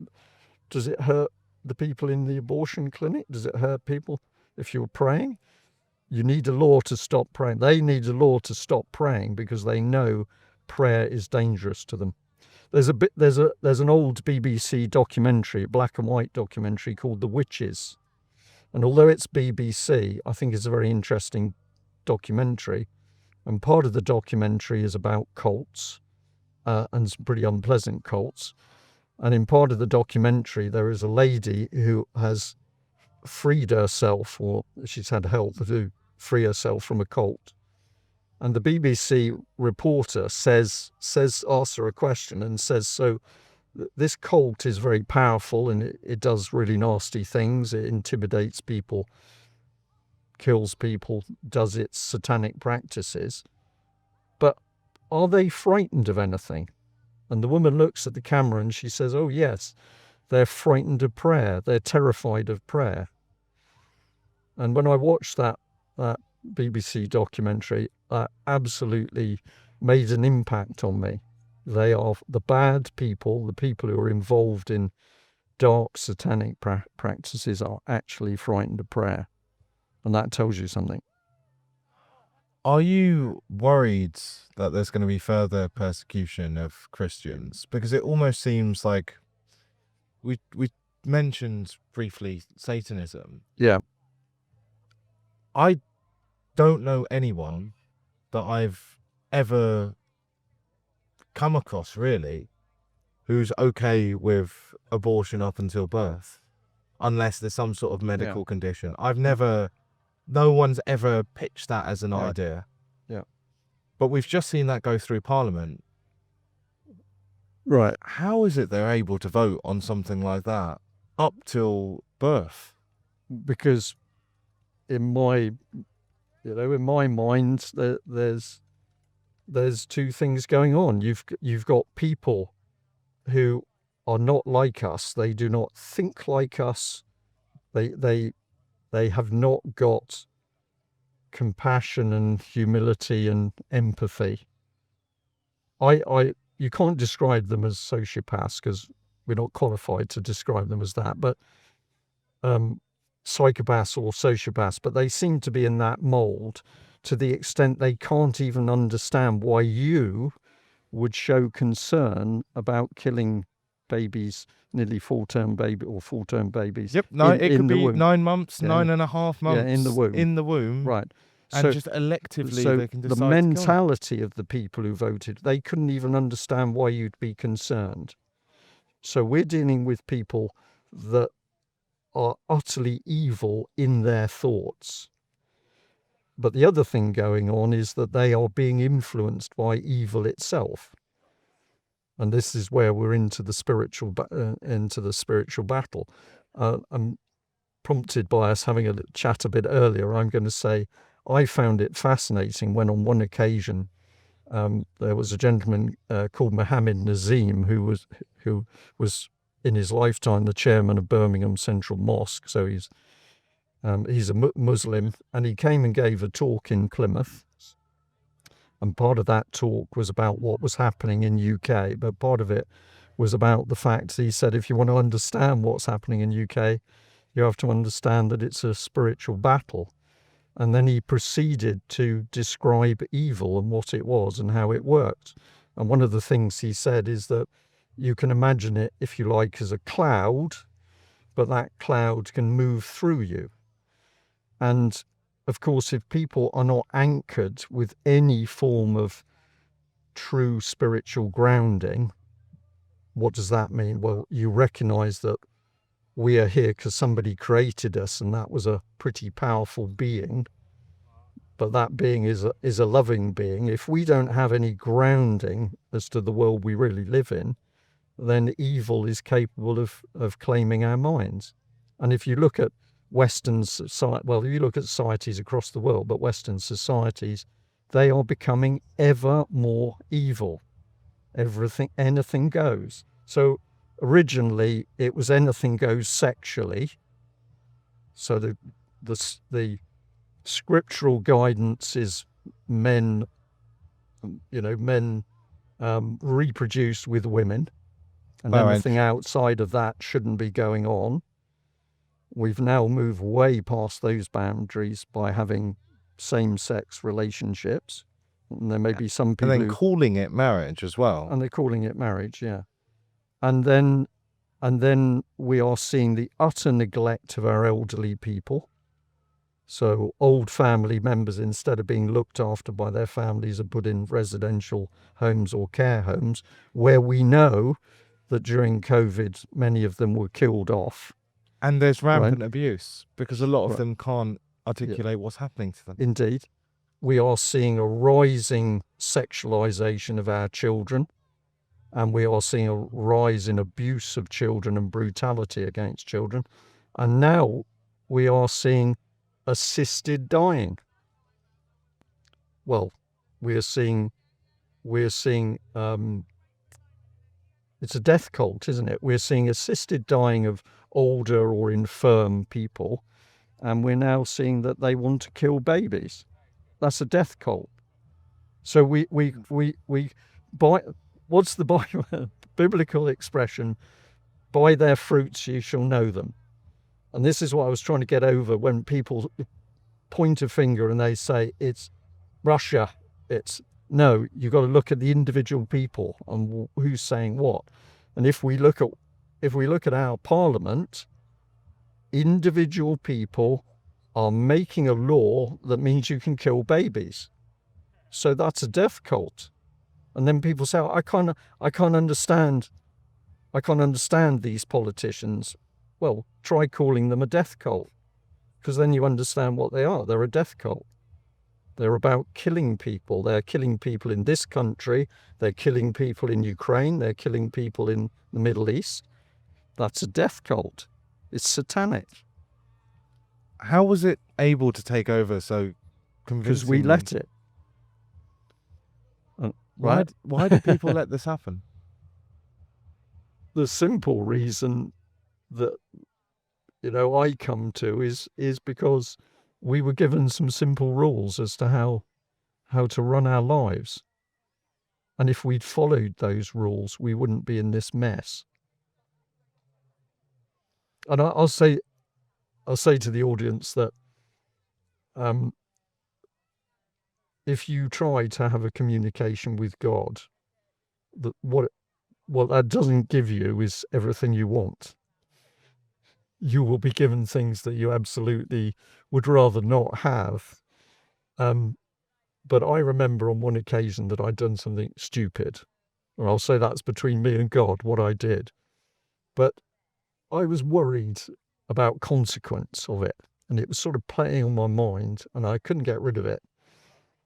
Speaker 1: Does it hurt the people in the abortion clinic? Does it hurt people if you're praying? You need a law to stop praying. They need a law to stop praying because they know prayer is dangerous to them. There's an old BBC documentary, black and white documentary called The Witches. And although it's BBC, I think it's a very interesting documentary. And part of the documentary is about cults, and some pretty unpleasant cults. And in part of the documentary, there is a lady who has freed herself, or she's had help to free herself from a cult. And the BBC reporter asks her a question and says, so this cult is very powerful and it does really nasty things. It intimidates people, kills people, does its satanic practices. But are they frightened of anything? And the woman looks at the camera and she says, oh, yes, they're frightened of prayer. They're terrified of prayer. And when I watched that BBC documentary, that absolutely made an impact on me. They are the bad people, the people who are involved in dark satanic practices are actually frightened of prayer. And that tells you something.
Speaker 2: Are you worried that there's going to be further persecution of Christians? Because it almost seems like we mentioned briefly Satanism.
Speaker 1: Yeah.
Speaker 2: I don't know anyone that I've ever come across, really, who's okay with abortion up until birth, unless there's some sort of medical condition. No one's ever pitched that as an idea.
Speaker 1: Yeah.
Speaker 2: But we've just seen that go through Parliament.
Speaker 1: Right.
Speaker 2: How is it they're able to vote on something like that up till birth?
Speaker 1: Because in my mind, there's two things going on. You've got people who are not like us. They do not think like us. They have not got compassion and humility and empathy. You can't describe them as sociopaths because we're not qualified to describe them as that, but psychopaths or sociopaths, but they seem to be in that mold to the extent they can't even understand why you would show concern about killing babies, nearly full-term babies.
Speaker 2: Yep, it could be
Speaker 1: womb.
Speaker 2: 9 months, 9.5 months
Speaker 1: in the womb.
Speaker 2: Right. And
Speaker 1: So,
Speaker 2: just electively
Speaker 1: so
Speaker 2: they can decide
Speaker 1: the
Speaker 2: to kill them.
Speaker 1: mentality of the people who voted, they couldn't even understand why you'd be concerned. So we're dealing with people that are utterly evil in their thoughts. But the other thing going on is that they are being influenced by evil itself. And this is where we're into the spiritual battle. I'm prompted by us having a chat a bit earlier. I'm going to say I found it fascinating when on one occasion there was a gentleman called Mohammed Nazim who was in his lifetime the chairman of Birmingham Central Mosque, so he's a Muslim, and he came and gave a talk in Plymouth. And part of that talk was about what was happening in UK, but part of it was about the fact he said, if you want to understand what's happening in UK, you have to understand that it's a spiritual battle. And then he proceeded to describe evil and what it was and how it worked. And one of the things he said is that you can imagine it, if you like, as a cloud, but that cloud can move through you. And of course, if people are not anchored with any form of true spiritual grounding, what does that mean? Well, you recognize that we are here because somebody created us, and that was a pretty powerful being. But that being is a loving being. If we don't have any grounding as to the world we really live in, then evil is capable of claiming our minds. And if you look at Western society, well, if you look at societies across the world, but Western societies, they are becoming ever more evil. Anything goes. So originally it was anything goes sexually. So the scriptural guidance is men reproduce with women, and anything outside of that shouldn't be going on. We've now moved way past those boundaries by having same-sex relationships. And there may be some people
Speaker 2: and then calling it marriage as well.
Speaker 1: And they're calling it marriage, yeah. And then we are seeing the utter neglect of our elderly people. So old family members, instead of being looked after by their families, are put in residential homes or care homes, where we know that during COVID, many of them were killed off.
Speaker 2: And there's rampant abuse because a lot of them can't articulate what's happening to them.
Speaker 1: Indeed. We are seeing a rising sexualization of our children, and we are seeing a rise in abuse of children and brutality against children. And now we are seeing assisted dying. Well, we're seeing it's a death cult, isn't it? We're seeing assisted dying of older or infirm people, and we're now seeing that they want to kill babies. That's a death cult. So we by what's the biblical expression? By their fruits you shall know them. And this is what I was trying to get over when people point a finger and they say it's Russia. No, you've got to look at the individual people and who's saying what. And if we look at our parliament, individual people are making a law that means you can kill babies. So that's a death cult. And then people say, I can't understand these politicians. Well, try calling them a death cult, because then you understand what they are. They're a death cult. They're about killing people. They're killing people in this country. They're killing people in Ukraine. They're killing people in the Middle East. That's a death cult. It's satanic.
Speaker 2: How was it able to take over so convincingly?
Speaker 1: Because we let it. Right?
Speaker 2: Why did people let this happen?
Speaker 1: The simple reason that I come to is because we were given some simple rules as to how to run our lives. And if we'd followed those rules, we wouldn't be in this mess. And I'll say to the audience that if you try to have a communication with God, that what that doesn't give you is everything you want. You will be given things that you absolutely would rather not have. But I remember on one occasion that I'd done something stupid, or I'll say that's between me and God, what I did. But I was worried about consequence of it, and it was sort of playing on my mind, and I couldn't get rid of it.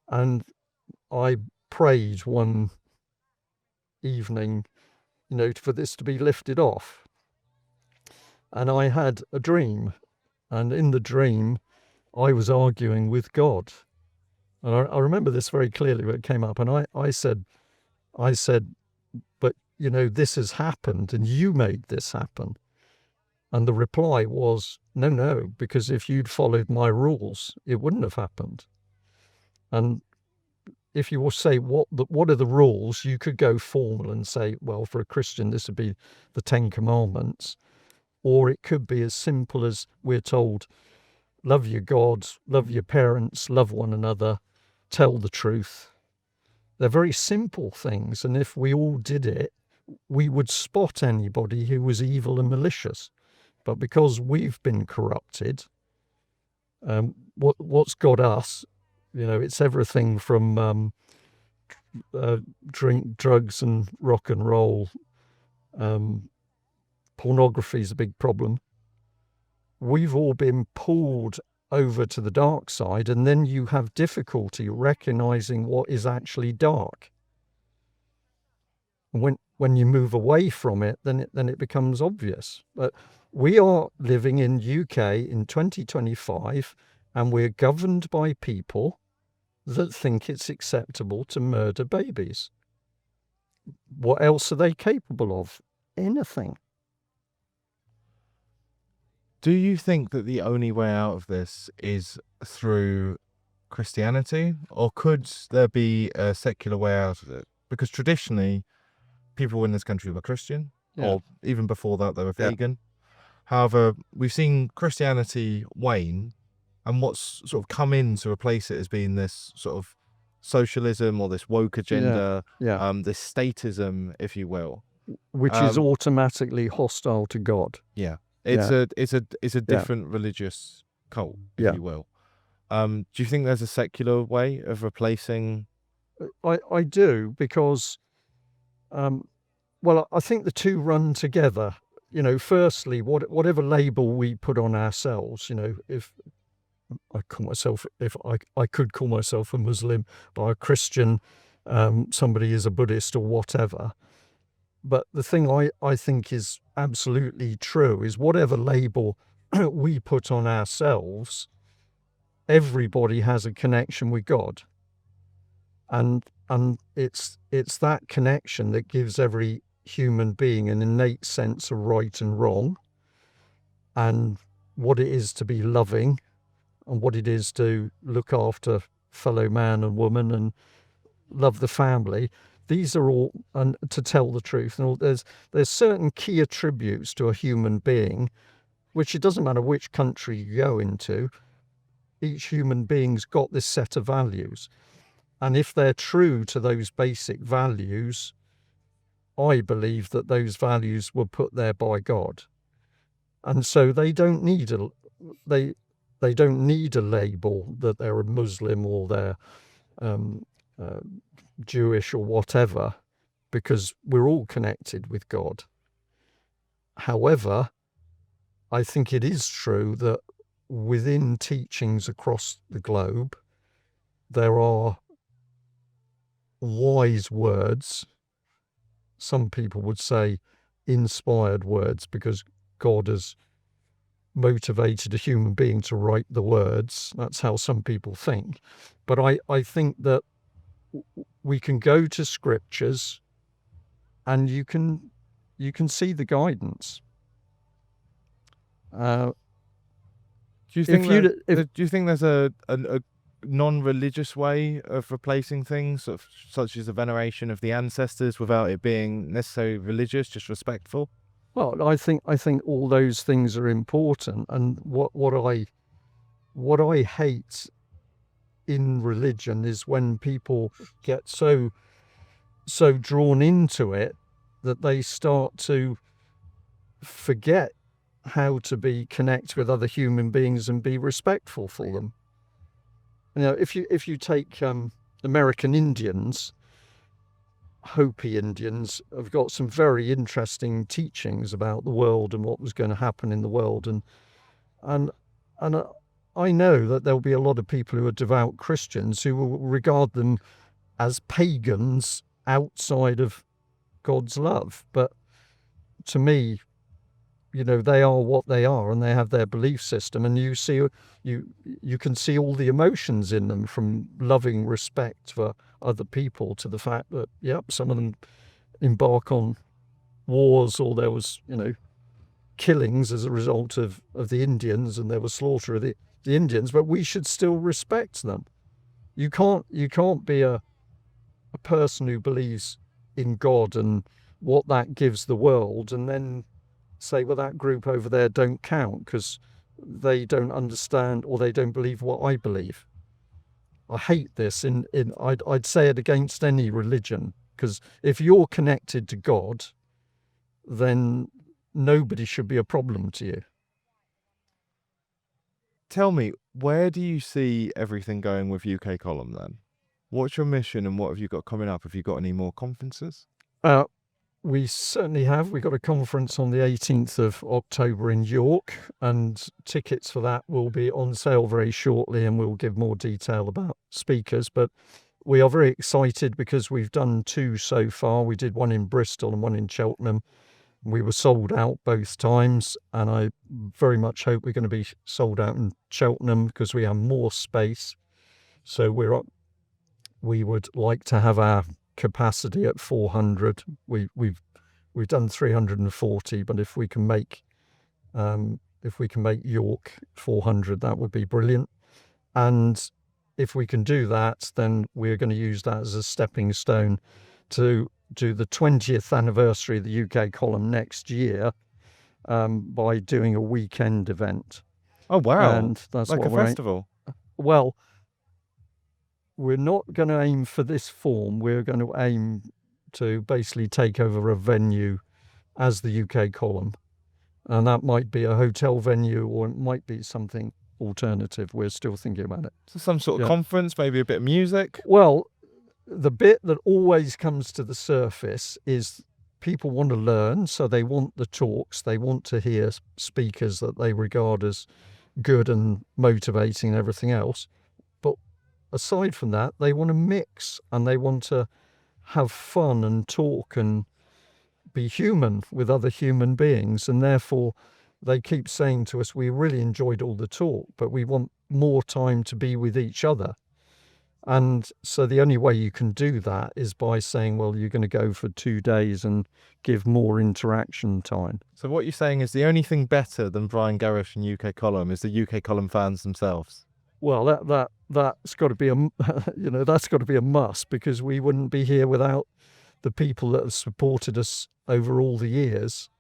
Speaker 1: And I prayed one evening, for this to be lifted off. And I had a dream, and in the dream, I was arguing with God. And I remember this very clearly when it came up, and I said, but this has happened and you made this happen. And the reply was, no, because if you'd followed my rules, it wouldn't have happened. And if you will say, what are the rules, you could go formal and say, well, for a Christian, this would be the 10 Commandments. Or it could be as simple as we're told, love your God, love your parents, love one another, tell the truth. They're very simple things. And if we all did it, we would spot anybody who was evil and malicious. But because we've been corrupted, what's got us, it's everything from drink, drugs and rock and roll. Pornography is a big problem. We've all been pulled over to the dark side, and then you have difficulty recognizing what is actually dark. When you move away from it, then it becomes obvious. But we are living in UK in 2025, and we're governed by people that think it's acceptable to murder babies. What else are they capable of? Anything.
Speaker 2: Do you think that the only way out of this is through Christianity, or could there be a secular way out of it? Because traditionally, people in this country were Christian, or even before that, they were vegan. However, we've seen Christianity wane, and what's sort of come in to replace it has been this sort of socialism or this woke agenda, this statism, if you will,
Speaker 1: which is automatically hostile to God.
Speaker 2: Yeah, it's a different religious cult, if you will. Do you think there's a secular way of replacing?
Speaker 1: I do, because, I think the two run together. Firstly, whatever label we put on ourselves, if I could call myself a Muslim, or a Christian, somebody is a Buddhist or whatever. But the thing I think is absolutely true is whatever label we put on ourselves, everybody has a connection with God. And it's that connection that gives every human being an innate sense of right and wrong, and what it is to be loving, and what it is to look after fellow man and woman and love the family. These are all, and to tell the truth, and all, there's certain key attributes to a human being, which it doesn't matter which country you go into, each human being's got this set of values. And if they're true to those basic values, I believe that those values were put there by God. And so they don't need a label that they're a Muslim or they're Jewish or whatever, because we're all connected with God. However, I think it is true that within teachings across the globe, there are wise words. Some people would say inspired words, because God has motivated a human being to write the words. That's how some people think. But I think that we can go to scriptures and you can see the guidance.
Speaker 2: Do you think there's a non-religious way of replacing things, such as the veneration of the ancestors, without it being necessarily religious, just respectful?
Speaker 1: Well, I think all those things are important, and what I hate in religion is when people get so drawn into it that they start to forget how to connect with other human beings and be respectful for them. If you take American Indians, Hopi Indians have got some very interesting teachings about the world and what was going to happen in the world, and I know that there'll be a lot of people who are devout Christians who will regard them as pagans outside of God's love. But to me, they are what they are, and they have their belief system, and you can see all the emotions in them, from loving respect for other people to the fact that, some of them embark on wars or there was, killings as a result of the Indians, and there was slaughter of the Indians, but we should still respect them. You can't be a person who believes in God and what that gives the world and then say, well, that group over there don't count because they don't understand or they don't believe what I believe. I hate this. I'd say it against any religion, because if you're connected to God, then nobody should be a problem to you.
Speaker 2: Tell me, where do you see everything going with UK Column then? What's your mission and what have you got coming up? Have you got any more conferences?
Speaker 1: We certainly have. We've got a conference on the 18th of October in York, and tickets for that will be on sale very shortly, and we'll give more detail about speakers. But we are very excited because we've done 2 so far. We did one in Bristol and one in Cheltenham. We were sold out both times, and I very much hope we're going to be sold out in Cheltenham because we have more space. So we would like to have our capacity at 400. We've done 340, but if we can make York 400, that would be brilliant. And if we can do that, then we're going to use that as a stepping stone to do the 20th anniversary of the UK column next year, by doing a weekend event.
Speaker 2: Oh wow!
Speaker 1: And that's
Speaker 2: like
Speaker 1: what
Speaker 2: a festival.
Speaker 1: Well, we're not going to aim for this form. We're going to aim to basically take over a venue as the UK column. And that might be a hotel venue or it might be something alternative. We're still thinking about it.
Speaker 2: So some sort of conference, maybe a bit of music?
Speaker 1: Well, the bit that always comes to the surface is people want to learn, so they want the talks. They want to hear speakers that they regard as good and motivating and everything else. But aside from that, they want to mix and they want to have fun and talk and be human with other human beings. And therefore, they keep saying to us, we really enjoyed all the talk, but we want more time to be with each other. And so the only way you can do that is by saying, well, you're going to go for 2 days and give more interaction time.
Speaker 2: So what you're saying is the only thing better than Brian Gerrish and UK Column is the UK Column fans themselves.
Speaker 1: Well, that's got to be that's got to be a must, because we wouldn't be here without the people that have supported us over all the years.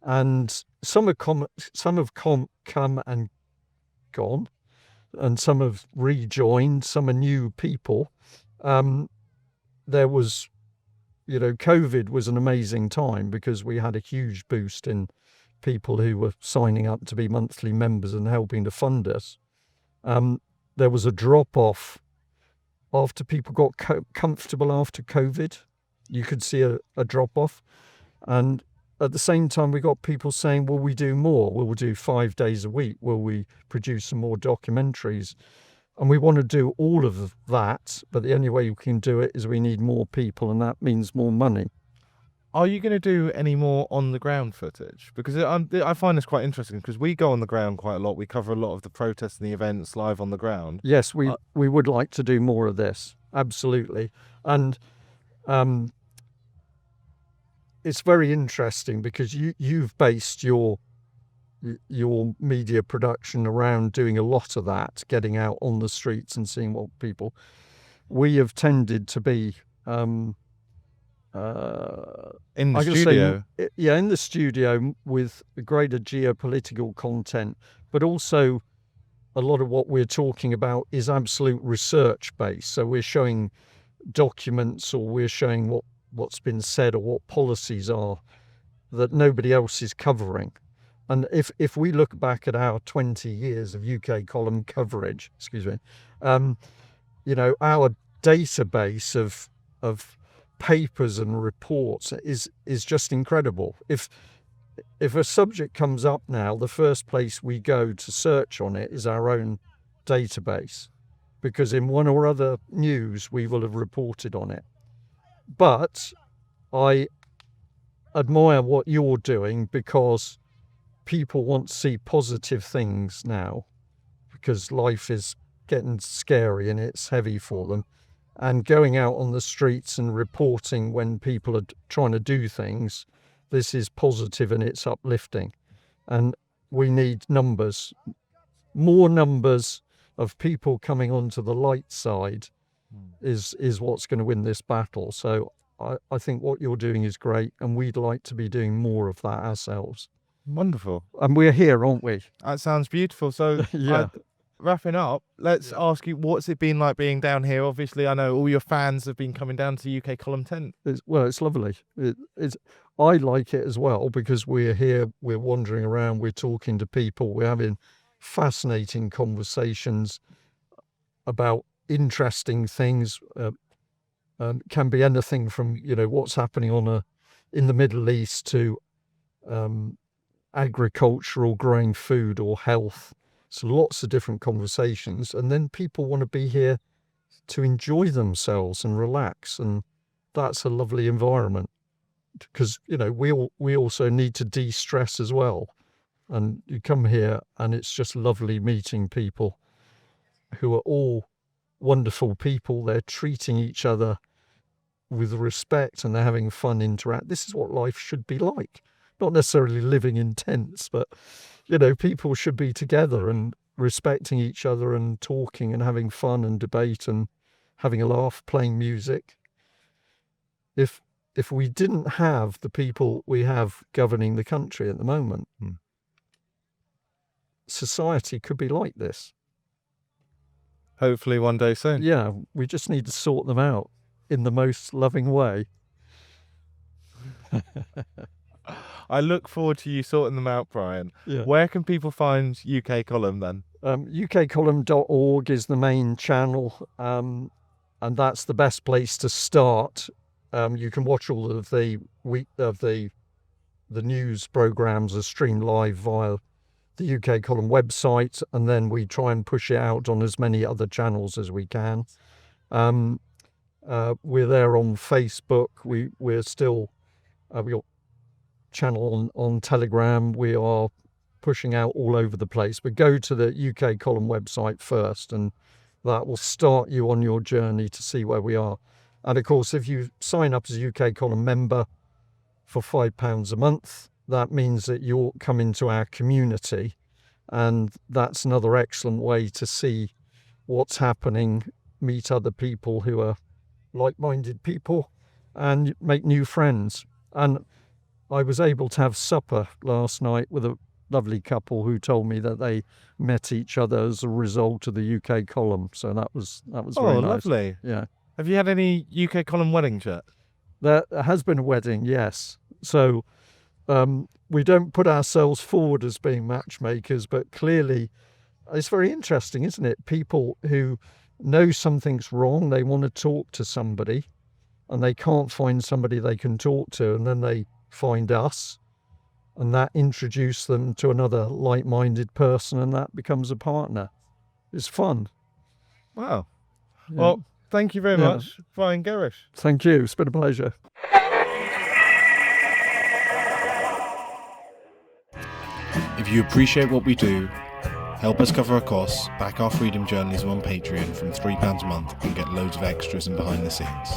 Speaker 1: And some have come and gone, and some have rejoined, some are new people. There was, COVID was an amazing time because we had a huge boost in people who were signing up to be monthly members and helping to fund us. There was a drop-off after people got comfortable after COVID. You could see a drop-off. And at the same time, we got people saying, will we do more? Will we do 5 days a week? Will we produce some more documentaries? And we want to do all of that, but the only way we can do it is we need more people, and that means more money.
Speaker 2: Are you going to do any more on-the-ground footage? Because I find this quite interesting, because we go on the ground quite a lot. We cover a lot of the protests and the events live on the ground.
Speaker 1: Yes, we would like to do more of this, absolutely. And it's very interesting because you've based your media production around doing a lot of that, getting out on the streets and seeing what people. We have tended to be
Speaker 2: in the studio.
Speaker 1: In the studio with greater geopolitical content, but also a lot of what we're talking about is absolute research based. So we're showing documents, or we're showing what's been said, or what policies are that nobody else is covering. And if we look back at our 20 years of UK column coverage, our database of papers and reports is just incredible. If a subject comes up now, the first place we go to search on it is our own database, because in one or other news we will have reported on it. But I admire what you're doing, because people want to see positive things now, because life is getting scary and it's heavy for them. And going out on the streets and reporting when people are trying to do things, this is positive and it's uplifting. And we need numbers, more numbers of people coming onto the light side is what's going to win this battle. So I think what you're doing is great, and we'd like to be doing more of that ourselves.
Speaker 2: Wonderful.
Speaker 1: And we're here, aren't we?
Speaker 2: That sounds beautiful. So
Speaker 1: Yeah.
Speaker 2: wrapping up, let's ask you, what's it been like being down here? Obviously, I know all your fans have been coming down to UK Column Tent.
Speaker 1: It's lovely. I like it as well, because we're here, we're wandering around, we're talking to people, we're having fascinating conversations about interesting things. Can be anything from, what's happening in the Middle East to agricultural, growing food, or health. So lots of different conversations, and then people want to be here to enjoy themselves and relax, and that's a lovely environment, because we also need to de-stress as well. And you come here and it's just lovely meeting people who are all wonderful people. They're treating each other with respect and they're having fun interact. This is what life should be like. Not necessarily living in tents, but people should be together and respecting each other and talking and having fun and debate and having a laugh, playing music. If we didn't have the people we have governing the country at the moment, society could be like this.
Speaker 2: Hopefully one day soon.
Speaker 1: Yeah, we just need to sort them out in the most loving way.
Speaker 2: I look forward to you sorting them out, Brian.
Speaker 1: Yeah.
Speaker 2: Where can people find UK Column then?
Speaker 1: ukcolumn.org is the main channel, and that's the best place to start. You can watch all of the news programs are streamed live via the UK Column website, and then we try and push it out on as many other channels as we can. We're there on Facebook. We're still we got channel on Telegram. We are pushing out all over the place, but go to the UK Column website first, and that will start you on your journey to see where we are. And of course, if you sign up as a UK Column member for £5 a month, that means that you'll come into our community, and that's another excellent way to see what's happening, meet other people who are like-minded people, and make new friends. And I was able to have supper last night with a lovely couple who told me that they met each other as a result of the UK Column. So that was very nice.
Speaker 2: Lovely.
Speaker 1: Yeah.
Speaker 2: Have you had any UK Column weddings yet?
Speaker 1: There has been a wedding, yes. So we don't put ourselves forward as being matchmakers, but clearly it's very interesting, isn't it? People who know something's wrong, they want to talk to somebody, and they can't find somebody they can talk to, and then they find us, and that introduces them to another like-minded person, and that becomes a partner. It's fun.
Speaker 2: Wow.
Speaker 1: Yeah.
Speaker 2: Well, thank you very much, Brian Gerrish.
Speaker 1: Thank you. It's been a pleasure.
Speaker 3: If you appreciate what we do, help us cover our costs, back our freedom journalism on Patreon from £3 a month, and get loads of extras and behind the scenes.